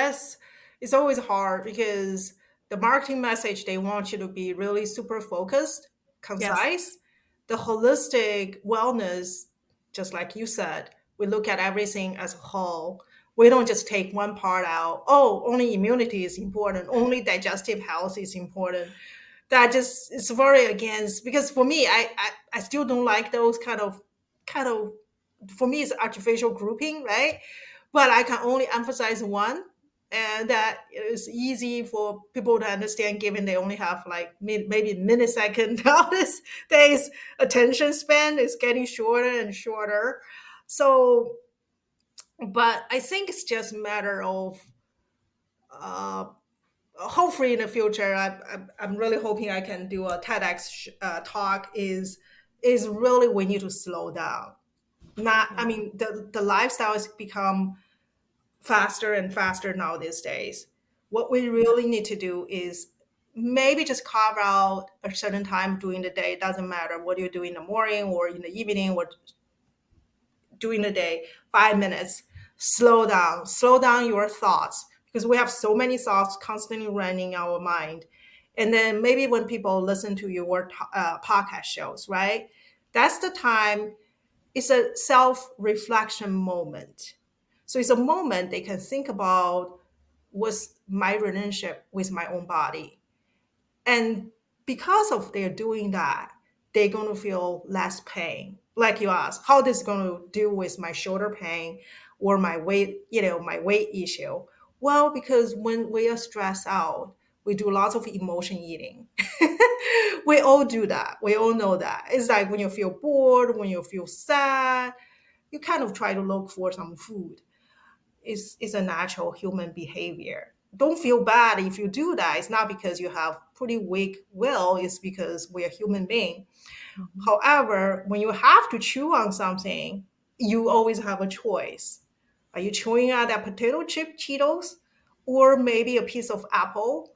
it's always hard because the marketing message, they want you to be really super focused, Yes. concise. The holistic wellness, just like you said, we look at everything as a whole. We don't just take one part out. Oh, only immunity is important. Only digestive health is important. That just it's very against, because for me, I still don't like those kind of for me it's artificial grouping, right? But I can only emphasize one, and that is easy for people to understand given they only have like maybe millisecond. Nowadays days attention span is getting shorter and shorter. So but I think it's just a matter of uh, hopefully in the future I'm really hoping I can do a TEDx talk. Is really we need to slow down. Not, I Yeah. mean, the lifestyle has become faster and faster now these days. What we Yeah. really need to do is maybe just carve out a certain time during the day. It doesn't matter what you do in the morning or in the evening or during the day, 5 minutes. Slow down your thoughts, because we have so many thoughts constantly running our mind. And then maybe when people listen to your podcast shows, right? That's the time. It's a self reflection moment. So it's a moment they can think about what's my relationship with my own body. And because of they're doing that, they're going to feel less pain. Like you asked, how this going to deal with my shoulder pain or my weight, my weight issue? Well, because when we are stressed out, we do lots of emotion eating. We all do that. We all know that. It's like when you feel bored, when you feel sad, you kind of try to look for some food. It's a natural human behavior. Don't feel bad if you do that. It's not because you have pretty weak will, it's because we're human being. Mhm. However, when you have to chew on something, you always have a choice. Are you chewing on that potato chip Cheetos, or maybe a piece of apple,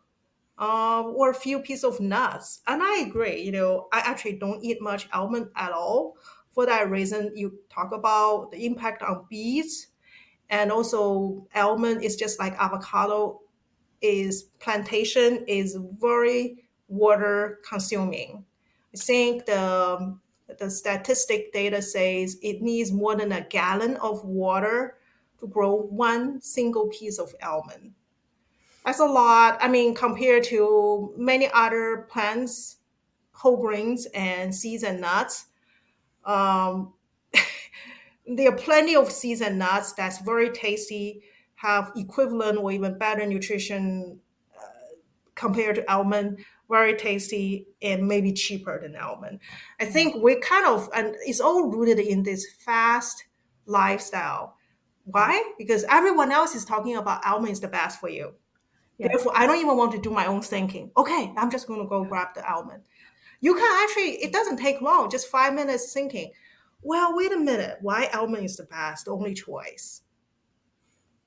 or a few pieces of nuts? And I agree, I actually don't eat much almond at all. For that reason, you talk about the impact on bees, and also almond is just like avocado, is plantation is very water consuming. I think the statistic data says it needs more than a gallon of water to grow one single piece of almond. That's a lot. I mean, compared to many other plants, whole grains and seeds and nuts. Um, there are plenty of seeds and nuts that's very tasty, have equivalent or even better nutrition compared to almond, very tasty and maybe cheaper than almond. I Yeah. think we kind of, and it's all rooted in this fast lifestyle. Why? Because everyone else is talking about almond is the best for you. Yeah. Therefore, I don't even want to do my own thinking. Okay, I'm just going to go grab the almond. You can actually, it doesn't take long, just 5 minutes thinking. Well, wait a minute. Why almond is the best, the only choice?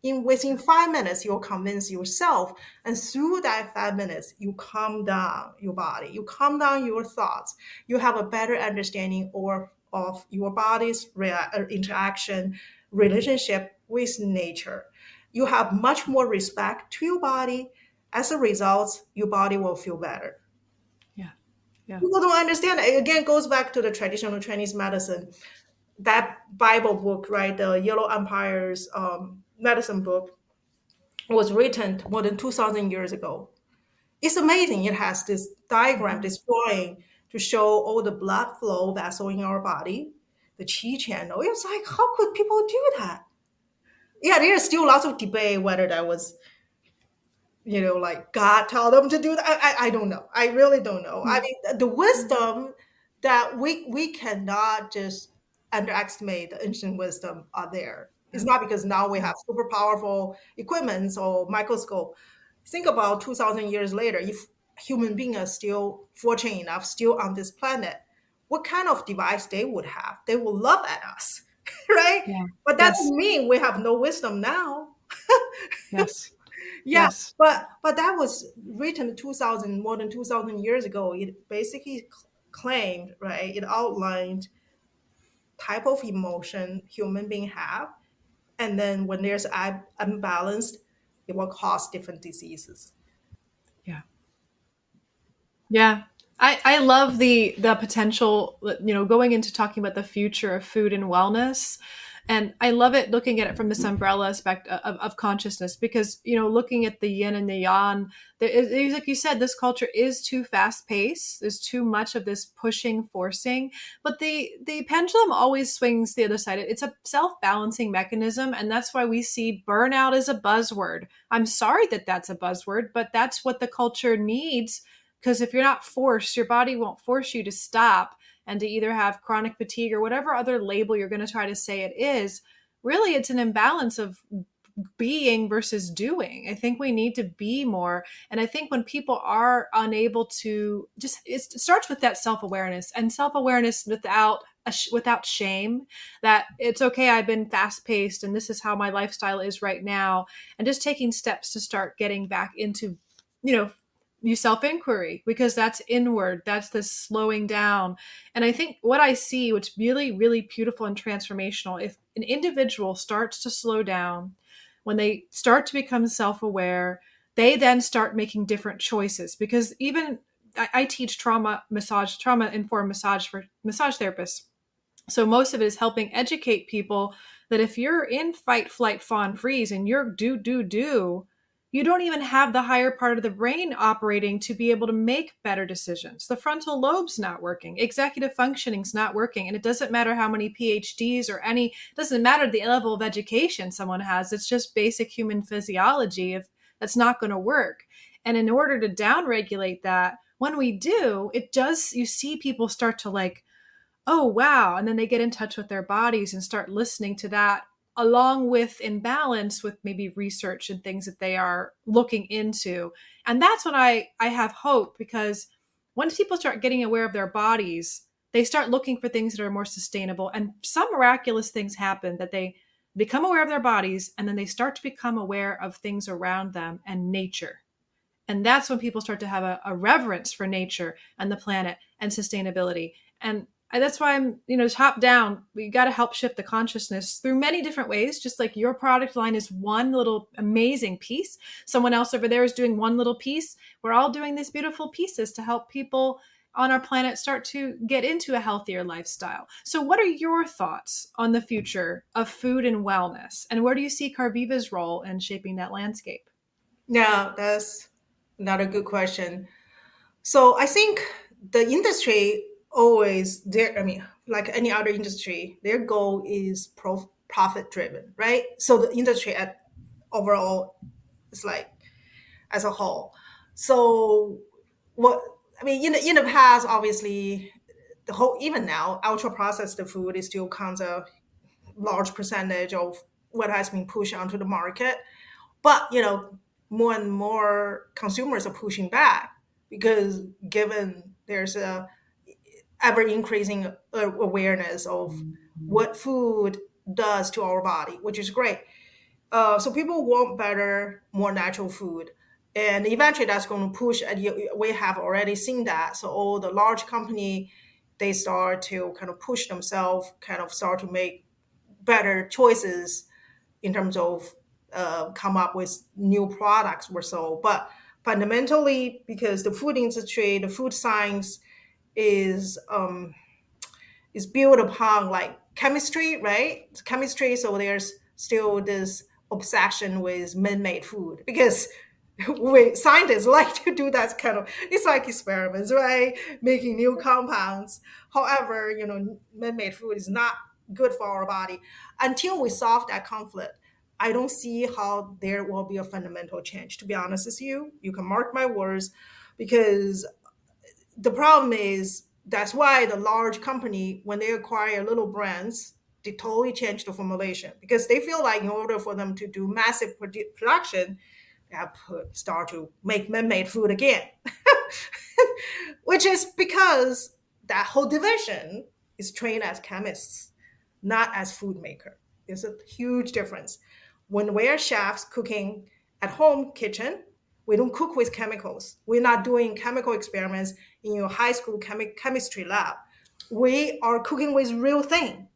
Within 5 minutes, you'll convince yourself, and through that 5 minutes, you calm down your body, you calm down your thoughts, you have a better understanding of your body's interaction, relationship with nature. You have much more respect to your body. As a result, your body will feel better. Yeah. Yeah. People don't understand. It again goes back to the traditional Chinese medicine, that Bible book, right? The Yellow Empire's medicine book was written more than 2,000 years ago. It's amazing. It has this diagram, Mhm. this drawing to show all the blood flow vessel in our body, the qi channel. It's like, how could people do that? Yeah, there's still lots of debate whether that was, like God told them to do that. I don't know. I really don't know. I Mhm. mean, the wisdom that we cannot just underestimate, the ancient wisdom are there. It's Yeah. not because now we Yeah. have super powerful equipments or microscope. Think about 2,000 years later, if human beings are still fortunate enough, still on this planet, what kind of device they would have? They will love at us, right? Yeah. But that Yes. doesn't mean we have no wisdom now. Yes. Yeah, Yes. but that was written 2,000, more than 2,000 years ago. It basically claimed, right? It outlined type of emotion human being have, and then when there's unbalanced, it will cause different diseases. Yeah. Yeah. I love the potential, going into talking about the future of food and wellness. And I love it looking at it from this umbrella aspect of consciousness, because, looking at the yin and the yang, like you said, this culture is too fast paced. There's too much of this pushing, forcing, but the pendulum always swings the other side. It's a self-balancing mechanism. And that's why we see burnout as a buzzword. I'm sorry that that's a buzzword, but that's what the culture needs, because if you're not forced, your body won't force you to stop and to either have chronic fatigue or whatever other label you're going to try to say it is. Really, it's an imbalance of being versus doing. I think we need to be more. And I think when people are unable to just, it starts with that self-awareness, and self-awareness without shame, that it's okay, I've been fast paced and this is how my lifestyle is right now. And just taking steps to start getting back into, you know, you self inquiry, because that's inward, that's the slowing down. And I think what I see, what's really, really beautiful and transformational, if an individual starts to slow down, when they start to become self aware, they then start making different choices. Because even I teach trauma informed massage for massage therapists. So most of it is helping educate people that if you're in fight, flight, fawn, freeze, and you're do, you don't even have the higher part of the brain operating to be able to make better decisions. The frontal lobe's not working. Executive functioning's not working. And it doesn't matter how many PhDs or it doesn't matter the level of education someone has. It's just basic human physiology. If that's not going to work. And in order to downregulate that, when we do, it does, you see people start to like, oh, wow. And then they get in touch with their bodies and start listening to that, along with in balance with maybe research and things that they are looking into. And that's when I have hope, because once people start getting aware of their bodies, they start looking for things that are more sustainable. And some miraculous things happen, that they become aware of their bodies and then they start to become aware of things around them and nature. And that's when people start to have a reverence for nature and the planet and sustainability. And that's why I'm, top down, we got to help shift the consciousness through many different ways. Just like your product line is one little amazing piece, someone else over there is doing one little piece. We're all doing these beautiful pieces to help people on our planet start to get into a healthier lifestyle. So what are your thoughts on the future of food and wellness? And where do you see Karviva's role in shaping that landscape? Yeah, that's another good question. So I think the industry always there. I mean, like any other industry, their goal is profit driven, right? So the industry at overall is like as a whole. So what I mean in the past, obviously, the whole even now, ultra processed food is still counts a large percentage of what has been pushed onto the market. But more and more consumers are pushing back because given there's a ever increasing awareness of what food does to our body, which is great. So people want better, more natural food, and eventually that's going to push. And we have already seen that. So all the large company, they start to kind of push themselves, kind of start to make better choices in terms of come up with new products or so. But fundamentally, because the food industry, the food science is built upon like chemistry, right? Chemistry. So there's still this obsession with man-made food because we scientists like to do that kind of, it's like experiments, right? Making new compounds. However, man-made food is not good for our body. Until we solve that conflict, I don't see how there will be a fundamental change. To be honest with you, you can mark my words, because the problem is that's why the large company, when they acquire little brands, they totally change the formulation because they feel like in order for them to do massive production, they have to start to make man-made food again, which is because that whole division is trained as chemists, not as food maker. There's a huge difference. When we're chefs cooking at home kitchen, we don't cook with chemicals. We're not doing chemical experiments in your high school chemistry lab. We are cooking with real thing.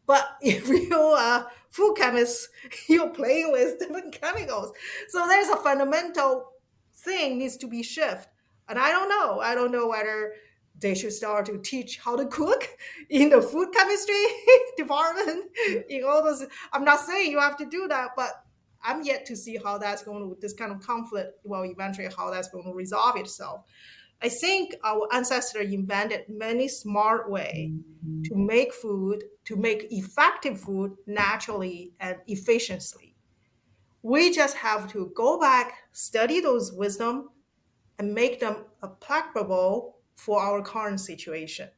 But if you're a food chemist, you're playing with different chemicals. So there's a fundamental thing needs to be shifted. And I don't know. I don't know whether they should start to teach how to cook in the food chemistry department. In all those, I'm not saying you have to do that, but I'm yet to see how that's going to, this kind of conflict, well, eventually how that's going to resolve itself. I think our ancestors invented many smart ways to make food, to make effective food naturally and efficiently. We just have to go back, study those wisdom, and make them applicable for our current situation.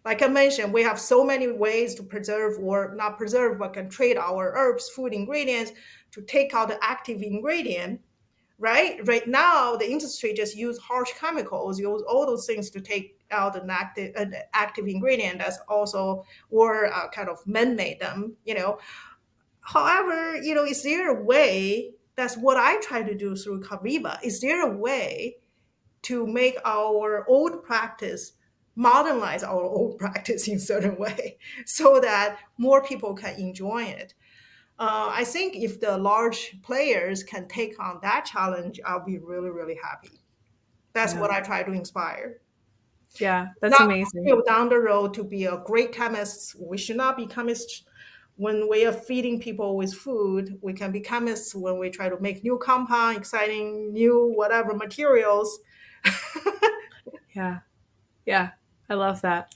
Like I mentioned, we have so many ways to preserve or not preserve, but can trade our herbs, food ingredients to take out the active ingredient, right? Right now, the industry just use harsh chemicals, use all those things to take out an active ingredient that's also, or kind of man-made them. However, is there a way, that's what I try to do through Karviva, is there a way to make our old practice, modernize our old practice in certain way so that more people can enjoy it? I think if the large players can take on that challenge, I'll be really, really happy. That's Yeah. what I try to inspire. Yeah, that's Not amazing. feel down the road to be a great chemist. We should not be chemists when we are feeding people with food. We can be chemists when we try to make new compound, exciting new whatever materials. Yeah. Yeah. I love that.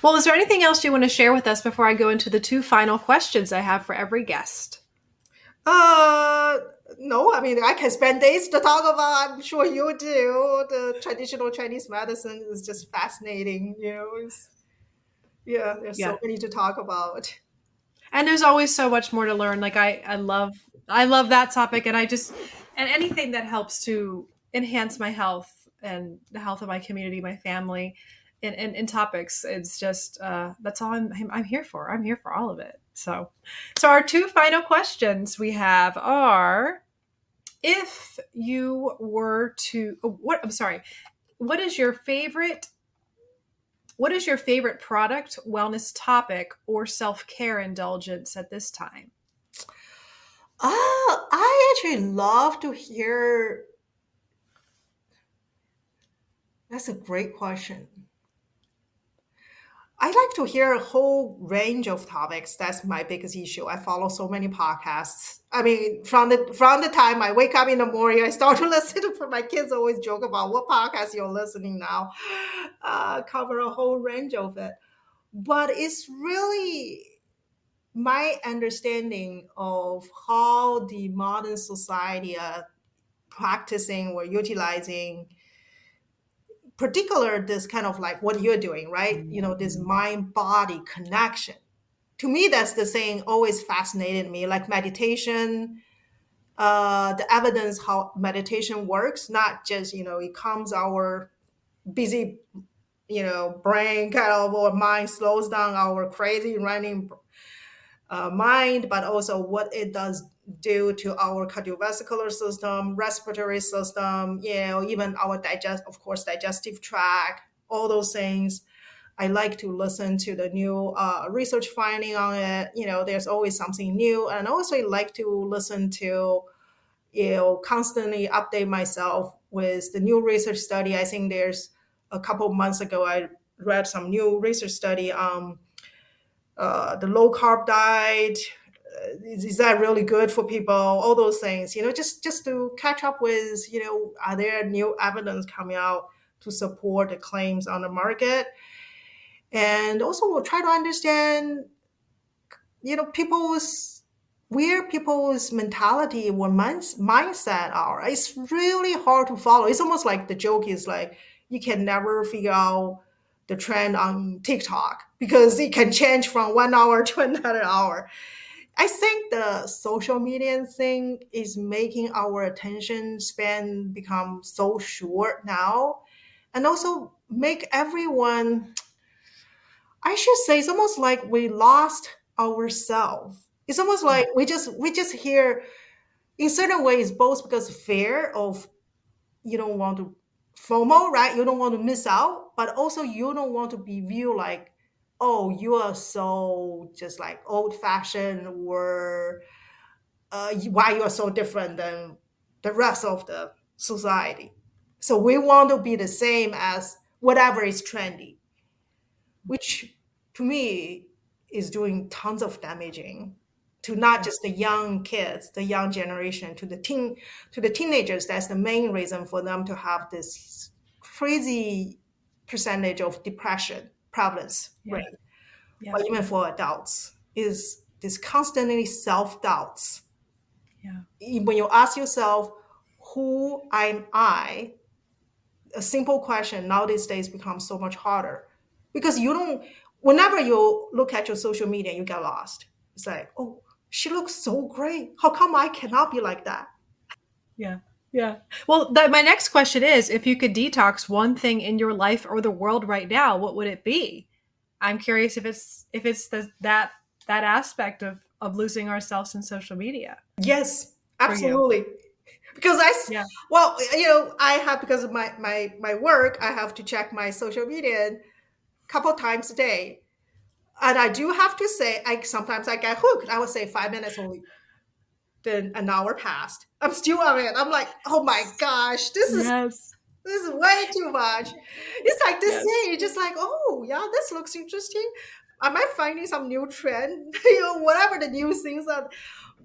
Well, is there anything else you want to share with us before I go into the two final questions I have for every guest? Uh, no, I mean, I can spend days to talk about, I'm sure you do. The traditional Chinese medicine is just fascinating. Yeah, there's Yeah. so many to talk about. And there's always so much more to learn. Like I love that topic, and I just and anything that helps to enhance my health and the health of my community, my family, in topics. It's just that's all I'm here for. I'm here for all of it. So our two final questions we have are: if you were to what I'm sorry, what is your favorite product, wellness topic, or self-care indulgence at this time? I actually love to hear. That's a great question. I like to hear a whole range of topics. That's my biggest issue. I follow so many podcasts. I mean, from the time I wake up in the morning, I start to listen to. My kids always joke about what podcast you're listening now. Cover a whole range of it, but it's really my understanding of how the modern society are practicing or utilizing particular this kind of like what you're doing, right? This mind body connection. To me, that's the thing always fascinated me, like meditation, the evidence how meditation works, not just, it calms our busy, brain kind of, or mind, slows down our crazy running mind, but also what it does do to our cardiovascular system, respiratory system, even our digestive tract, all those things. I like to listen to the new research finding on it. There's always something new, and also I like to listen to, constantly update myself with the new research study. I think there's a couple of months ago I read some new research study on the low carb diet. Is that really good for people? All those things, just to catch up with, are there new evidence coming out to support the claims on the market? And also we'll try to understand, people's where people's mentality or mindset are. It's really hard to follow. It's almost like the joke is like you can never figure out the trend on TikTok because it can change from 1 hour to another hour. I think the social media thing is making our attention span become so short now, and also make everyone, I should say, it's almost like we lost ourselves. It's almost Yeah. like we just hear in certain ways, both because of fear of, you don't want to FOMO, right? You don't want to miss out, but also you don't want to be viewed like, oh, you are so just like old fashioned, or why you are so different than the rest of the society. So we want to be the same as whatever is trendy, which to me is doing tons of damaging to not Yeah. just the young kids, the young generation, to the teenagers. That's the main reason for them to have this crazy percentage of depression prevalence Yeah. rate. Yeah. Or even for adults, is this constantly self doubts. Yeah. When you ask yourself, who am I? A simple question now these days becomes so much harder because you don't, whenever you look at your social media, you get lost. It's like, oh, she looks so great. How come I cannot be like that? Yeah. Yeah. Well, my next question is, if you could detox one thing in your life or the world right now, what would it be? I'm curious if it's that aspect of losing ourselves in social media Yes, for you. absolutely. Because Yeah. well, I have, because of my work, I have to check my social media a couple times a day. And I do have to say, I sometimes I get hooked. I would say 5 minutes only. Then an hour passed. I'm still on it. I'm like, oh my gosh, Yes. this is way too much. It's like this Yes. thing. You're just like, oh yeah, this looks interesting. Am I finding some new trend? Whatever the new things are.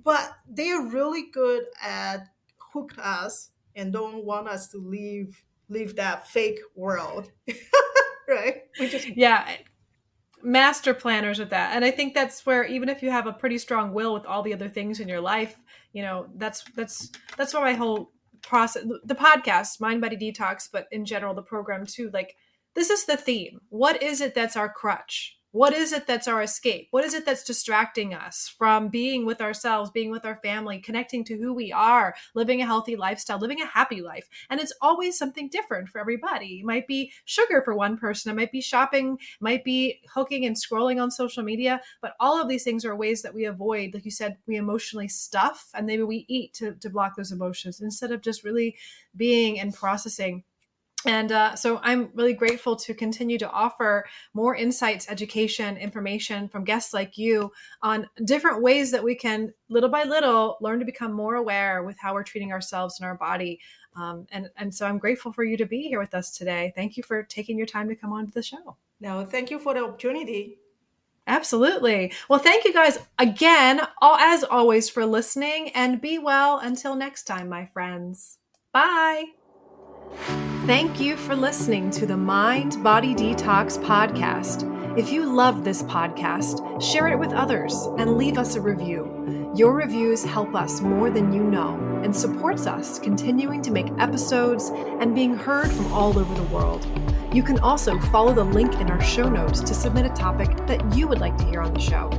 But they're really good at hook us and don't want us to leave that fake world. Right? We just Yeah. Master planners with that. And I think that's where, even if you have a pretty strong will with all the other things in your life, that's why my whole process, the podcast, Mind Body Detox, but in general the program too, like, this is the theme. What is it that's our crutch? What is it that's our escape? What is it that's distracting us from being with ourselves, being with our family, connecting to who we are, living a healthy lifestyle, living a happy life? And it's always something different for everybody. It might be sugar for one person. It might be shopping, might be hooking and scrolling on social media. But all of these things are ways that we avoid, like you said, we emotionally stuff, and maybe we eat to block those emotions instead of just really being and processing. And so I'm really grateful to continue to offer more insights, education, information from guests like you on different ways that we can, little by little, learn to become more aware with how we're treating ourselves and our body. And so I'm grateful for you to be here with us today. Thank you for taking your time to come on to the show. No, thank you for the opportunity. Absolutely. Well, thank you guys again, as always, for listening, and be well until next time, my friends. Bye. Thank you for listening to the Mind Body Detox Podcast. If you loved this podcast, share it with others and leave us a review. Your reviews help us more than you know and supports us continuing to make episodes and being heard from all over the world. You can also follow the link in our show notes to submit a topic that you would like to hear on the show.